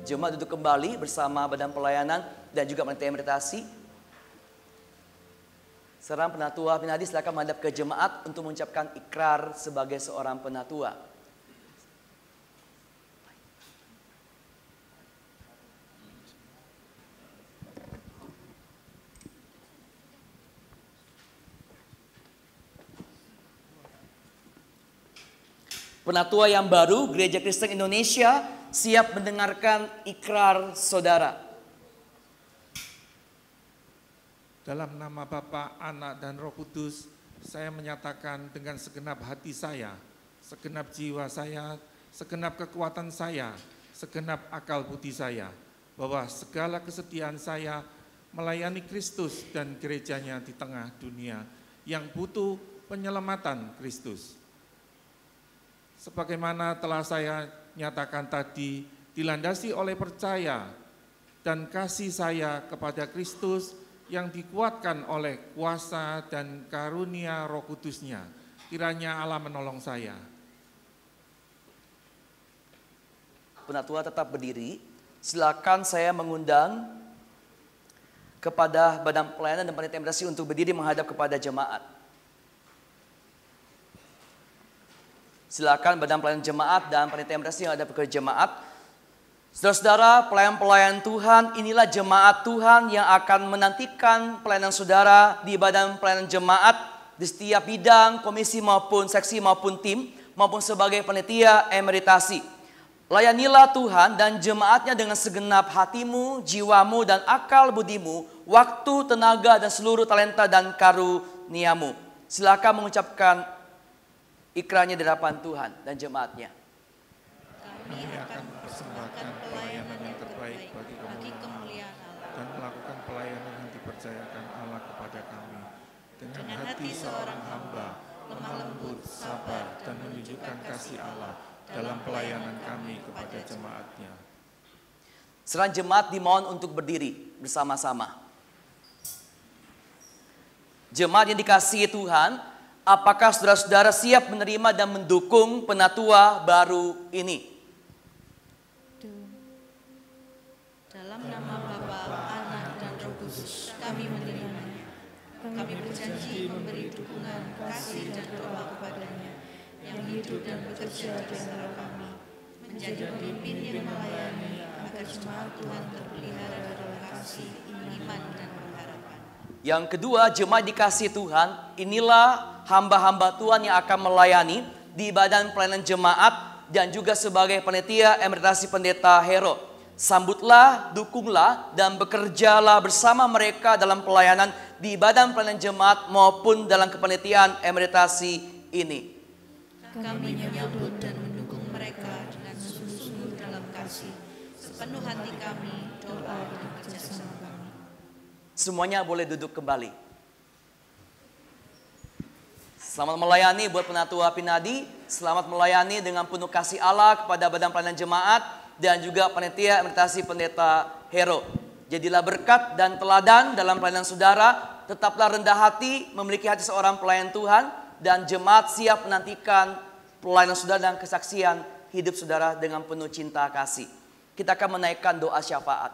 Jemaat duduk kembali bersama badan pelayanan dan juga panitia emeritasi. Sekarang penatua Pinadi silakan menghadap ke jemaat untuk mengucapkan ikrar sebagai seorang penatua. Penatua yang baru, Gereja Kristen Indonesia siap mendengarkan ikrar saudara. Dalam nama Bapa, Anak, dan Roh Kudus, saya menyatakan dengan segenap hati saya, segenap jiwa saya, segenap kekuatan saya, segenap akal budi saya, bahwa segala kesetiaan saya melayani Kristus dan gerejanya di tengah dunia yang butuh penyelamatan Kristus. Sebagaimana telah saya nyatakan tadi, dilandasi oleh percaya dan kasih saya kepada Kristus yang dikuatkan oleh kuasa dan karunia Roh Kudus-Nya. Kiranya Allah menolong saya. Penatua tetap berdiri. Silakan saya mengundang kepada badan pelayanan dan panitia emeritasi untuk berdiri menghadap kepada jemaat. Silakan badan pelayanan jemaat dan panitia emeritasi yang ada ke jemaat. Saudara-saudara, pelayan-pelayan Tuhan, inilah jemaat Tuhan yang akan menantikan pelayanan saudara di badan pelayanan jemaat di setiap bidang, komisi maupun seksi maupun tim, maupun sebagai panitia emeritasi. Layanilah Tuhan dan jemaatnya dengan segenap hatimu, jiwamu, dan akal budimu, waktu, tenaga, dan seluruh talenta dan karuniamu. Silakan mengucapkan ikrarnya di hadapan Tuhan dan jemaatnya. Kami akan mempersembahkan pelayanan yang terbaik bagi kemuliaan Allah dan melakukan pelayanan yang dipercayakan Allah kepada kami dengan hati seorang hamba, lemah lembut, sabar, dan menunjukkan kasih Allah dalam pelayanan kami kepada jemaatnya. Sekarang jemaat dimohon untuk berdiri bersama-sama. Jemaat yang dikasihi Tuhan, apakah saudara-saudara siap menerima dan mendukung penatua baru ini? Dalam nama Bapa, Anak, dan Roh Kudus, kami menerimanya. Kami berjanji memberi dukungan, kasih, dan doa kepadanya yang hidup dan bekerja di antara kami, menjadi pemimpin yang melayani agar jemaat Tuhan terpelihara dalam kasih, iman, dan pengharapan. Yang kedua, jemaat dikasih Tuhan, inilah hamba-hamba Tuhan yang akan melayani di badan pelayanan jemaat dan juga sebagai panitia emeritasi pendeta Hero. Sambutlah, dukunglah, dan bekerjalah bersama mereka dalam pelayanan di badan pelayanan jemaat maupun dalam kepanitiaan emeritasi ini. Kami menyambut dan mendukung mereka dengan sungguh-sungguh dalam kasih, sepenuh hati kami, doa dan kerjasama kami. Semuanya boleh duduk kembali. Selamat melayani buat Penatua Pinadi, selamat melayani dengan penuh kasih Allah kepada badan pelayanan jemaat dan juga panitia emeritasi pendeta Hero. Jadilah berkat dan teladan dalam pelayanan saudara, tetaplah rendah hati, memiliki hati seorang pelayan Tuhan, dan jemaat siap menantikan pelayanan saudara dan kesaksian hidup saudara dengan penuh cinta kasih. Kita akan menaikkan doa syafaat.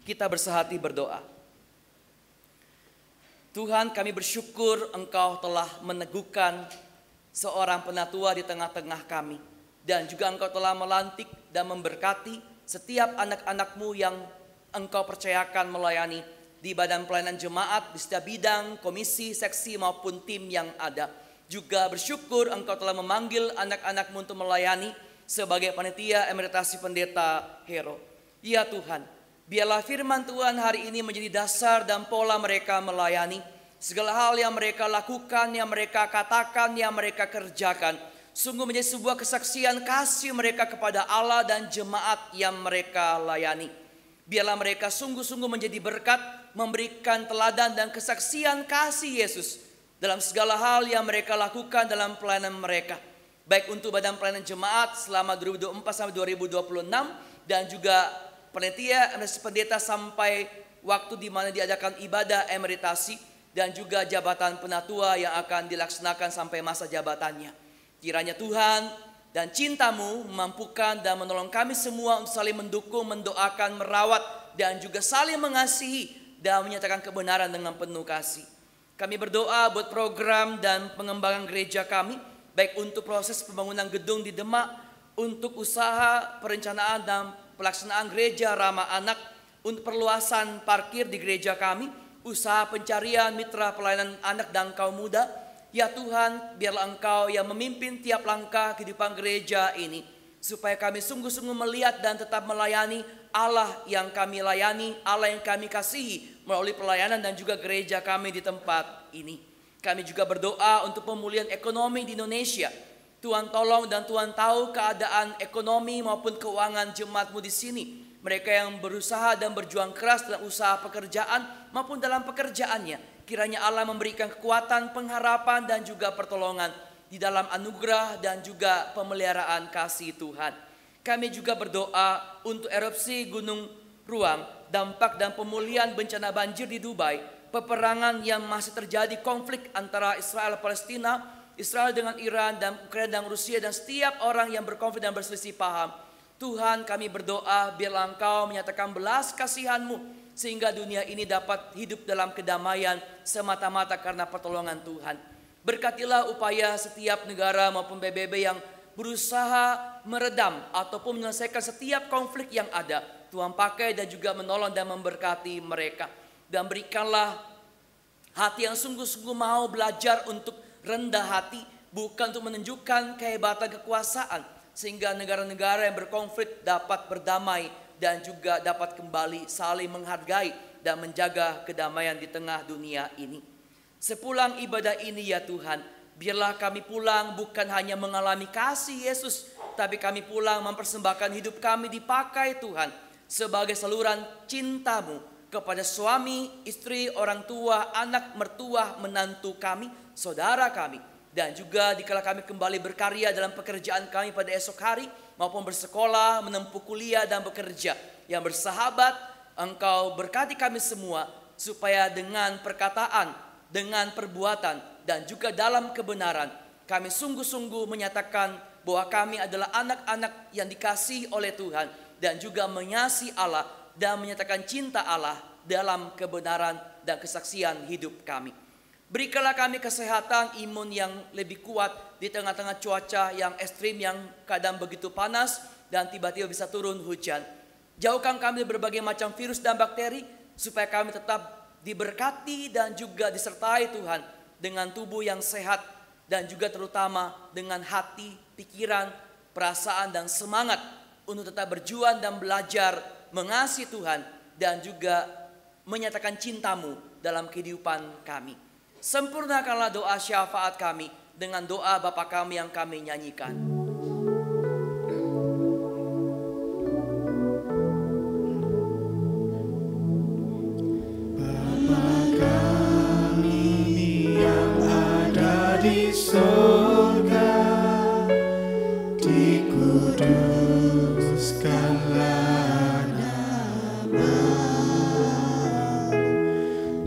Kita bersehati berdoa. Tuhan, kami bersyukur Engkau telah meneguhkan seorang penatua di tengah-tengah kami. Dan juga Engkau telah melantik dan memberkati setiap anak-anak-Mu yang Engkau percayakan melayani di badan pelayanan jemaat, di setiap bidang, komisi, seksi maupun tim yang ada. Juga bersyukur Engkau telah memanggil anak-anak-Mu untuk melayani sebagai panitia emeritasi pendeta Hero. Ya Tuhan, biarlah firman Tuhan hari ini menjadi dasar dan pola mereka melayani. Segala hal yang mereka lakukan, yang mereka katakan, yang mereka kerjakan, sungguh menjadi sebuah kesaksian kasih mereka kepada Allah dan jemaat yang mereka layani. Biarlah mereka sungguh-sungguh menjadi berkat, memberikan teladan dan kesaksian kasih Yesus dalam segala hal yang mereka lakukan dalam pelayanan mereka. Baik untuk badan pelayanan jemaat selama 2024 sampai 2026 dan juga panitia emeritasi pendeta sampai waktu di mana diadakan ibadah emeritasi dan juga jabatan penatua yang akan dilaksanakan sampai masa jabatannya. Kiranya Tuhan dan cinta-Mu memampukan dan menolong kami semua untuk saling mendukung, mendoakan, merawat, dan juga saling mengasihi dan menyatakan kebenaran dengan penuh kasih. Kami berdoa buat program dan pengembangan gereja kami, baik untuk proses pembangunan gedung di Demak, untuk usaha, perencanaan dan pelaksanaan gereja ramah anak, untuk perluasan parkir di gereja kami, usaha pencarian mitra pelayanan anak dan kaum muda. Ya Tuhan, biarlah Engkau yang memimpin tiap langkah kehidupan gereja ini, supaya kami sungguh-sungguh melihat dan tetap melayani Allah yang kami layani, Allah yang kami kasihi melalui pelayanan dan juga gereja kami di tempat ini. Kami juga berdoa untuk pemulihan ekonomi di Indonesia. Tuhan tolong dan Tuhan tahu keadaan ekonomi maupun keuangan jemaat-Mu di sini. Mereka yang berusaha dan berjuang keras dalam usaha pekerjaan maupun dalam pekerjaannya. Kiranya Allah memberikan kekuatan, pengharapan dan juga pertolongan di dalam anugerah dan juga pemeliharaan kasih Tuhan. Kami juga berdoa untuk erupsi Gunung Ruang, dampak dan pemulihan bencana banjir di Dubai, peperangan yang masih terjadi, konflik antara Israel dan Palestina, Israel dengan Iran dan Ukraina dan Rusia, dan setiap orang yang berkonflik dan berselisih paham. Tuhan, kami berdoa biarlah Engkau menyatakan belas kasihan-Mu sehingga dunia ini dapat hidup dalam kedamaian semata-mata karena pertolongan Tuhan. Berkatilah upaya setiap negara maupun PBB yang berusaha meredam ataupun menyelesaikan setiap konflik yang ada. Tuhan pakai dan juga menolong dan memberkati mereka. Dan berikanlah hati yang sungguh-sungguh mau belajar untuk rendah hati, bukan untuk menunjukkan kehebatan kekuasaan, sehingga negara-negara yang berkonflik dapat berdamai dan juga dapat kembali saling menghargai dan menjaga kedamaian di tengah dunia ini. Sepulang ibadah ini ya Tuhan, biarlah kami pulang bukan hanya mengalami kasih Yesus, tapi kami pulang mempersembahkan hidup kami dipakai Tuhan sebagai saluran cinta-Mu kepada suami, istri, orang tua, anak, mertua, menantu kami, saudara kami. Dan juga dikala kami kembali berkarya dalam pekerjaan kami pada esok hari, maupun bersekolah, menempuh kuliah dan bekerja yang bersahabat, Engkau berkati kami semua supaya dengan perkataan, dengan perbuatan dan juga dalam kebenaran kami sungguh-sungguh menyatakan bahwa kami adalah anak-anak yang dikasihi oleh Tuhan dan juga mengasihi Allah dan menyatakan cinta Allah dalam kebenaran dan kesaksian hidup kami. Berikanlah kami kesehatan imun yang lebih kuat di tengah-tengah cuaca yang ekstrim, yang kadang begitu panas dan tiba-tiba bisa turun hujan. Jauhkan kami dari berbagai macam virus dan bakteri supaya kami tetap diberkati dan juga disertai Tuhan dengan tubuh yang sehat dan juga terutama dengan hati, pikiran, perasaan dan semangat untuk tetap berjuang dan belajar mengasihi Tuhan dan juga menyatakan cinta-Mu dalam kehidupan kami. Sempurnakanlah doa syafaat kami dengan doa Bapa kami yang kami nyanyikan. Bapa kami yang ada di surga, dikuduskanlah nama-Mu,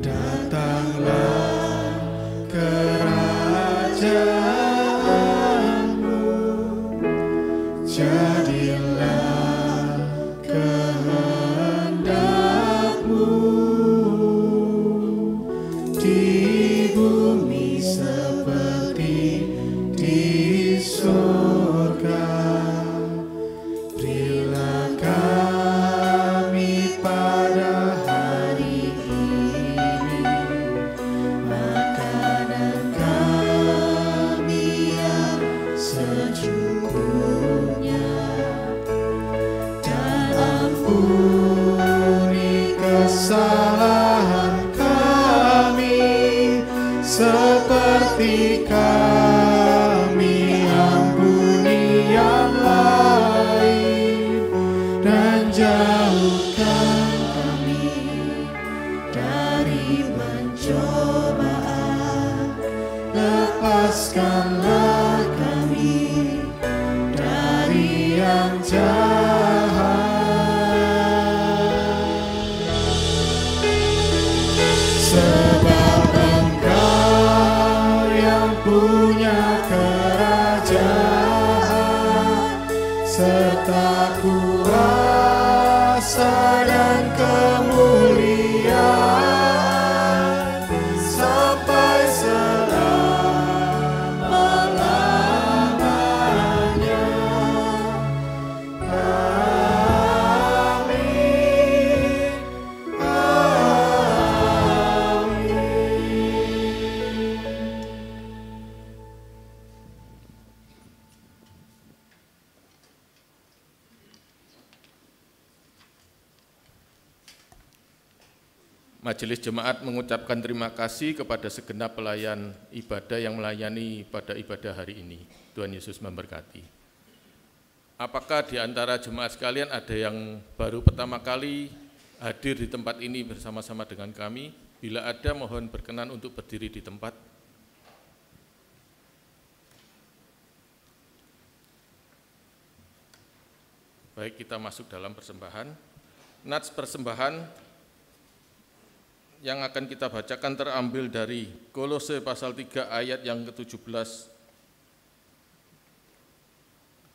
datanglah kerajaan-Mu, jadilah kehendak-Mu di bumi seperti di surga. Berilah kami pada hari ini makanan kami yang secukupnya, dan ampuni kesalahan kami seperti kami ampuni yang lain, dan jauhkan kami dari pencobaan, lepaskanlah kami dari yang jahat. Sebab Engkau yang punya kerajaan serta kuasa dan kemuliaan sampai selama-lamanya. Amin. Amin. Majelis Jemaat mengucapkan terima kasih kepada segenap pelayan ibadah yang melayani pada ibadah hari ini. Tuhan Yesus memberkati. Apakah di antara jemaat sekalian ada yang baru pertama kali hadir di tempat ini bersama-sama dengan kami? Bila ada, mohon berkenan untuk berdiri di tempat. Baik, kita masuk dalam persembahan. Nats persembahan yang akan kita bacakan terambil dari Kolose pasal 3 ayat yang ke-17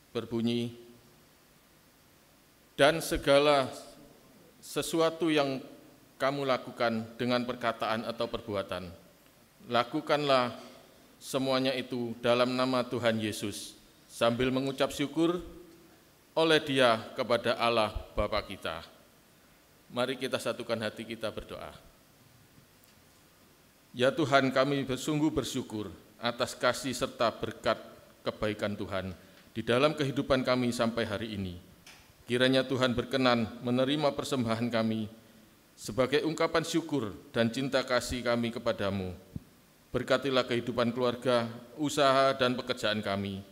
berbunyi, dan segala sesuatu yang kamu lakukan dengan perkataan atau perbuatan, lakukanlah semuanya itu dalam nama Tuhan Yesus, sambil mengucap syukur oleh Dia kepada Allah Bapa kita. Mari kita satukan hati kita berdoa. Ya Tuhan, kami sungguh bersyukur atas kasih serta berkat kebaikan Tuhan di dalam kehidupan kami sampai hari ini. Kiranya Tuhan berkenan menerima persembahan kami sebagai ungkapan syukur dan cinta kasih kami kepadamu. Berkatilah kehidupan keluarga, usaha, dan pekerjaan kami.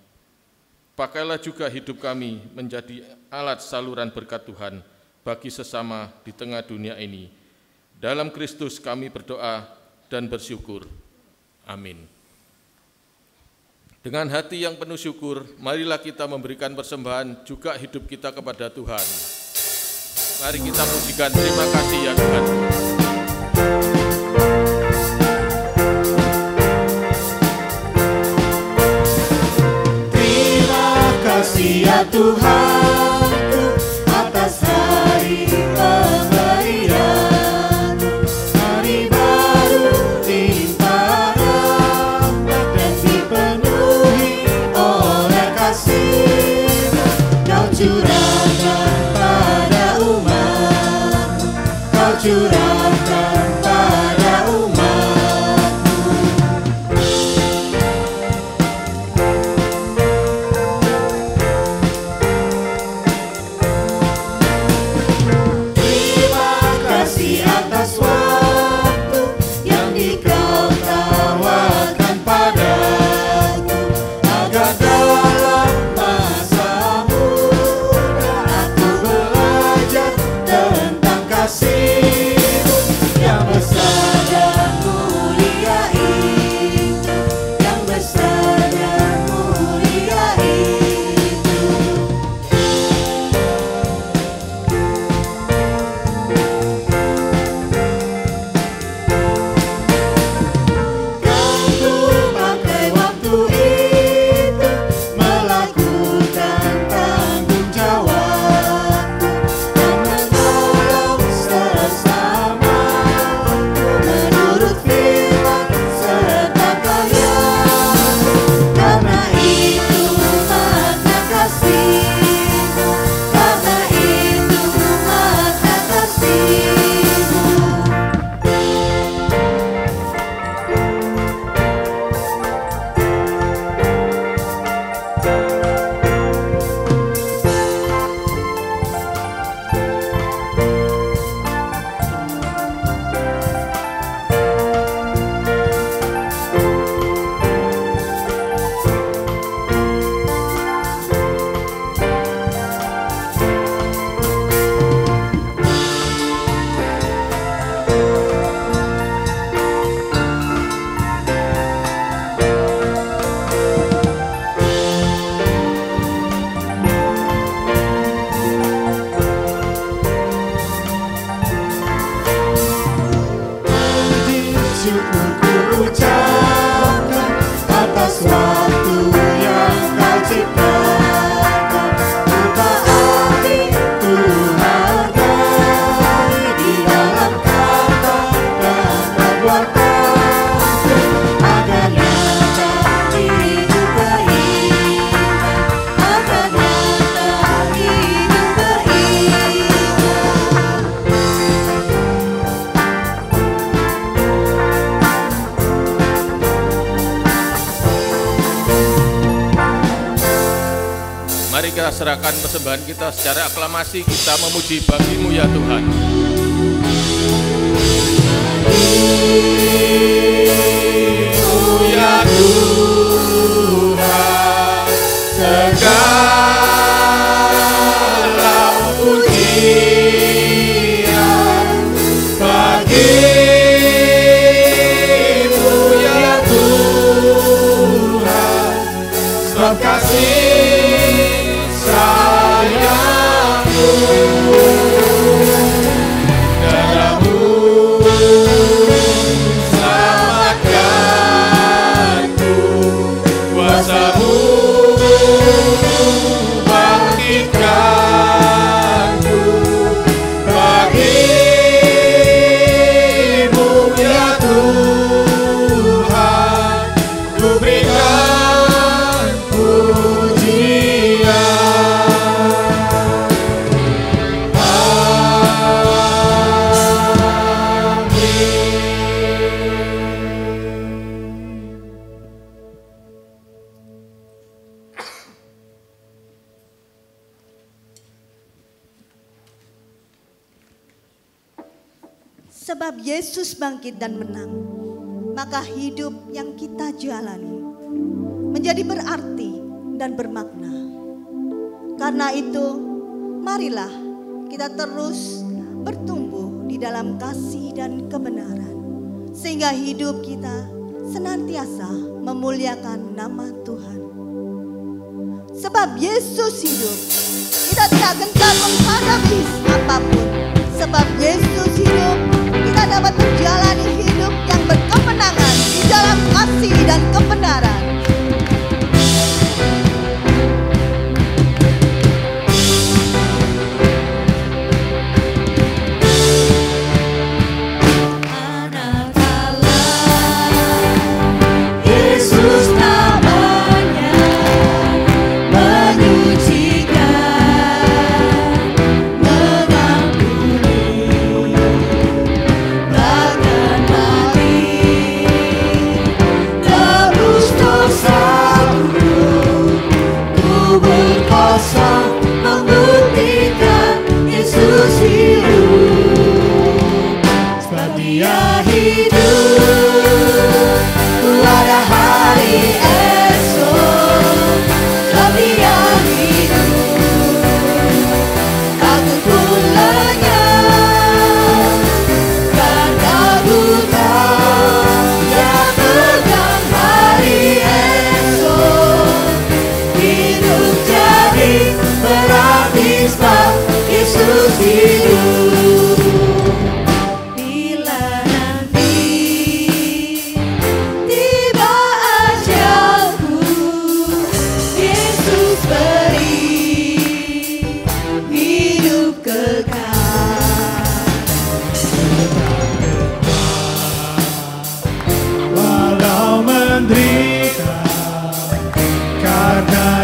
Pakailah juga hidup kami menjadi alat saluran berkat Tuhan bagi sesama di tengah dunia ini. Dalam Kristus kami berdoa dan bersyukur. Amin. Dengan hati yang penuh syukur, marilah kita memberikan persembahan juga hidup kita kepada Tuhan. Mari kita pujikan, terima kasih ya Tuhan. Tuhanku, atas hari pemberian, hari baru limpah rahmat dan dipenuhi oleh kasih. Kau curahkan pada umat, Kau curahkan pada umat-Mu. Terima kasih atas waktu yang Kau tawarkan padaku, agar dalam masa muda aku belajar tentang kasih-Mu yang besar dan mulia itu, yang besar dan mulia itu. Kan ku pakai waktu itu melakukan tanggung jawabku dan menolong sesamaku menurut firman serta karya-Mu. Karena itu makna kasih-Mu, karena itu makna kasih-Mu. Syukur ku ucapkan atas waktu yang Kau ciptakan. Ku taati, ku hargai di dalam kata dan perbuatanku, agar nyata hidup beriman, agar nyata hidup beriman. Mari kita serahkan persembahan kita secara aklamasi, kita memuji bagi-Mu ya Tuhan. Ya Tuhan, segala pujian bagi-Mu ya Tuhan, sebab kasih sayang-Mu darah-Mu selamatkanku, kuasa-Mu bangkitkanku. Bagi-Mu ya Tuhan, ku berikan pujian. Sebab Yesus bangkit dan menang, maka hidup yang kita jalani menjadi berarti dan bermakna. Karena itu, marilah kita terus bertumbuh di dalam kasih dan kebenaran, sehingga hidup kita senantiasa memuliakan nama Tuhan. Sebab Yesus hidup, kita tidak gentar menghadapi apapun. Sebab Yesus hidup, kita dapat menjalani hidup yang berkemenangan di dalam kasih dan kebenaran.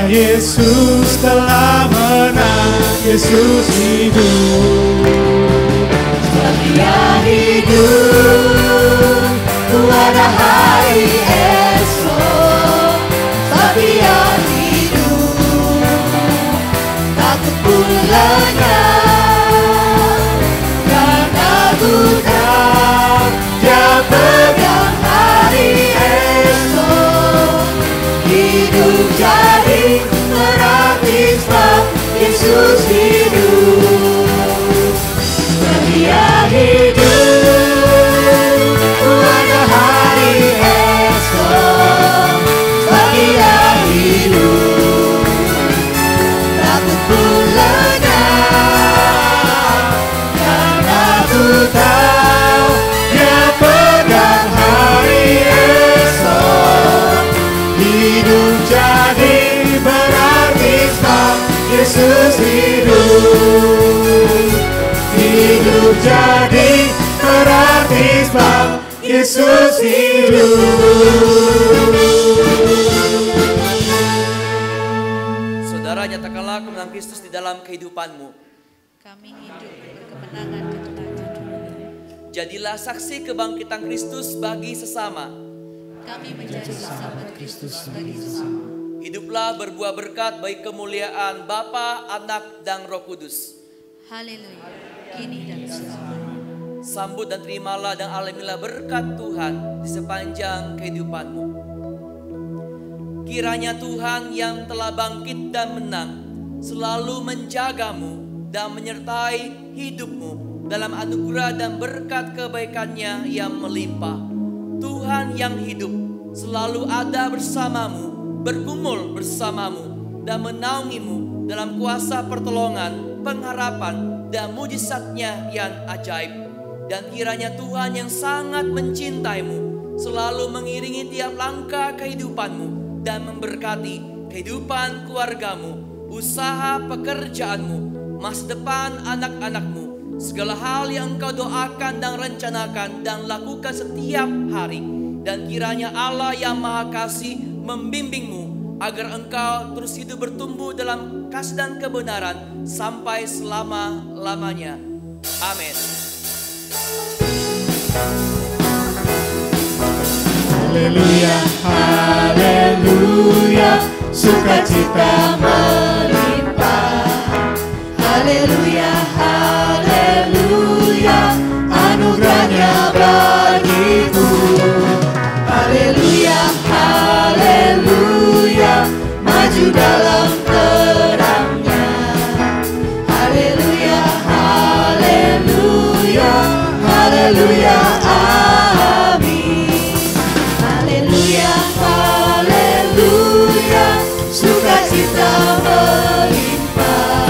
Yesus telah menang, Yesus hidup. Sebab Dia hidup, pada hari esok. Sebab Dia hidup, takut pun lenyap. Karena ku tahu Dia pegang hari esok. Hidup jadi berarti sebab Yesus hidup. Sebab Dia hidup, pada hari esok. Sebab Dia hidup, takut pun lenyap. Karena ku tahu Dia pegang hari esok. Hidup jadi berarti sebab Yesus hidup. Hidup jadi berarti sebab Yesus hidup. Saudara, nyatakanlah kemenangan Kristus di dalam kehidupanmu. Kami hidup berkemenangan di tengah dunia. Jadilah saksi kebangkitan Kristus bagi sesama. Kami menjadi sahabat Kristus bagi sesama. Hiduplah berbuah berkat bagi kemuliaan Bapa, Anak, dan Roh Kudus. Haleluya, kini dan selamanya. Sambut dan terimalah dan alamilah berkat Tuhan di sepanjang kehidupanmu. Kiranya Tuhan yang telah bangkit dan menang selalu menjagamu dan menyertai hidupmu dalam anugerah dan berkat kebaikannya yang melimpah. Tuhan yang hidup selalu ada bersamamu, bergumul bersamamu, dan menaungimu dalam kuasa pertolongan, pengharapan, dan mujizatnya yang ajaib. Dan kiranya Tuhan yang sangat mencintaimu selalu mengiringi tiap langkah kehidupanmu dan memberkati kehidupan keluargamu, usaha pekerjaanmu, masa depan anak-anakmu, segala hal yang engkau doakan dan rencanakan dan lakukan setiap hari. Dan kiranya Allah yang Maha Kasih membimbingmu agar engkau terus hidup bertumbuh dalam kasih dan kebenaran sampai selama-lamanya. Amin. Haleluya, haleluya, sukacita melimpah. Haleluya, haleluya, anugerahnya bagiku. Haleluya, haleluya, maju dalam terangnya. Haleluya, haleluya, haleluya, amin. Haleluya, haleluya, sukacita melimpah.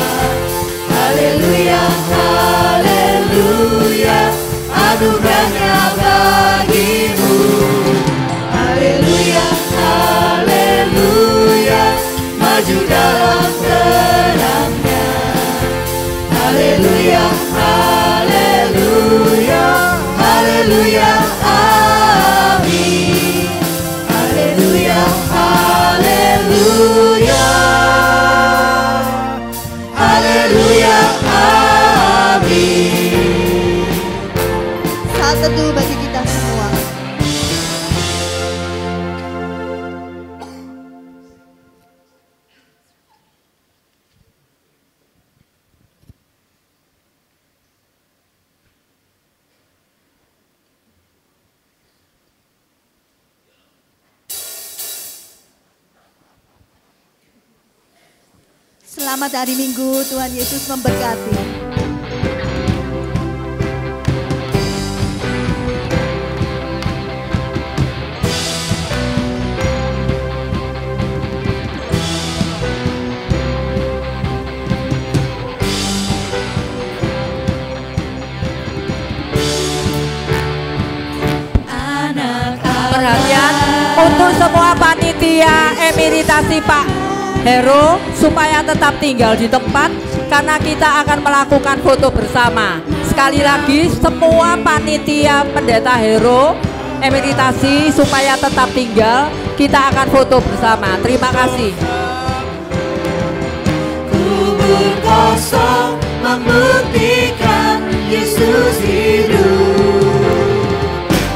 Haleluya, haleluya, anugerahnya bagimu. Haleluya, haleluya, maju dalam terangnya. Haleluya, haleluya, haleluya, amin. Haleluya, haleluya, haleluya, amin. Saat teduh bagi kita semua. Selamat hari Minggu, Tuhan Yesus memberkati. Perhatian untuk semua panitia emeritasi Pak Hero supaya tetap tinggal di tempat karena kita akan melakukan foto bersama. Sekali lagi semua panitia pendeta Hero emeritasi supaya tetap tinggal, kita akan foto bersama. Terima kasih. kubur kosong membuktikan Yesus hidup.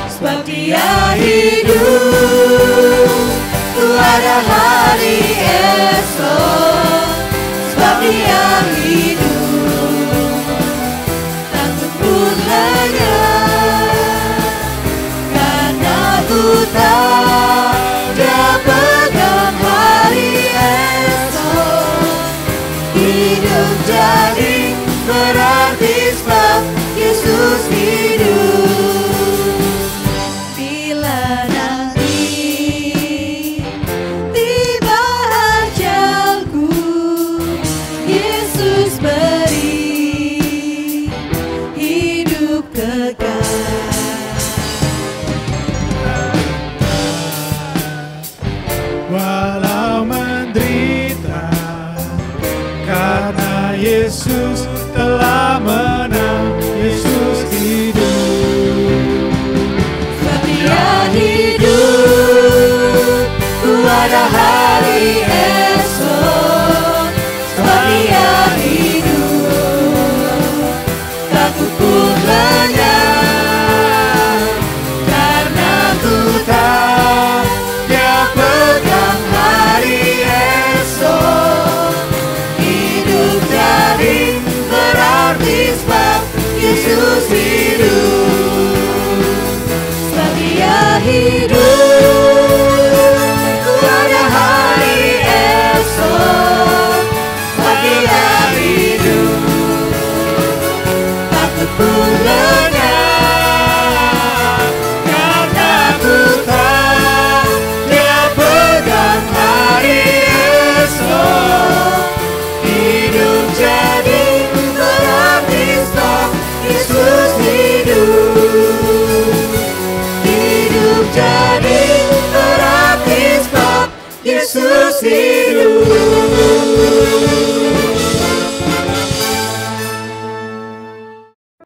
Sebab Dia hidup, ku ada hari esok. Sebab Dia hidup, takut pun lenyap. Karena ku tahu Dia pegang hari esok. Hidup jadi berarti sebab Yesus hidup. Bila nanti tiba ajalku, Yesus beri hidup kekal. Walau menderita, karena Yesus telah menang, Yesus hidup. Sebab Dia hidup, ku ada hari esok. Sebab Dia hidup, takut pun lenyap. Karena ku tahu Dia pegang hari esok. Hidup jadi berarti sebab Yesus hidup. Sebab Dia hidup, ku ada hari esok. Sebab Dia hidup, takut pun lenyap. Karena ku tahu Dia pegang hari esok. Hidup jadi berarti sebab Yesus hidup. Hidup jadi berarti sebab Yesus hidup.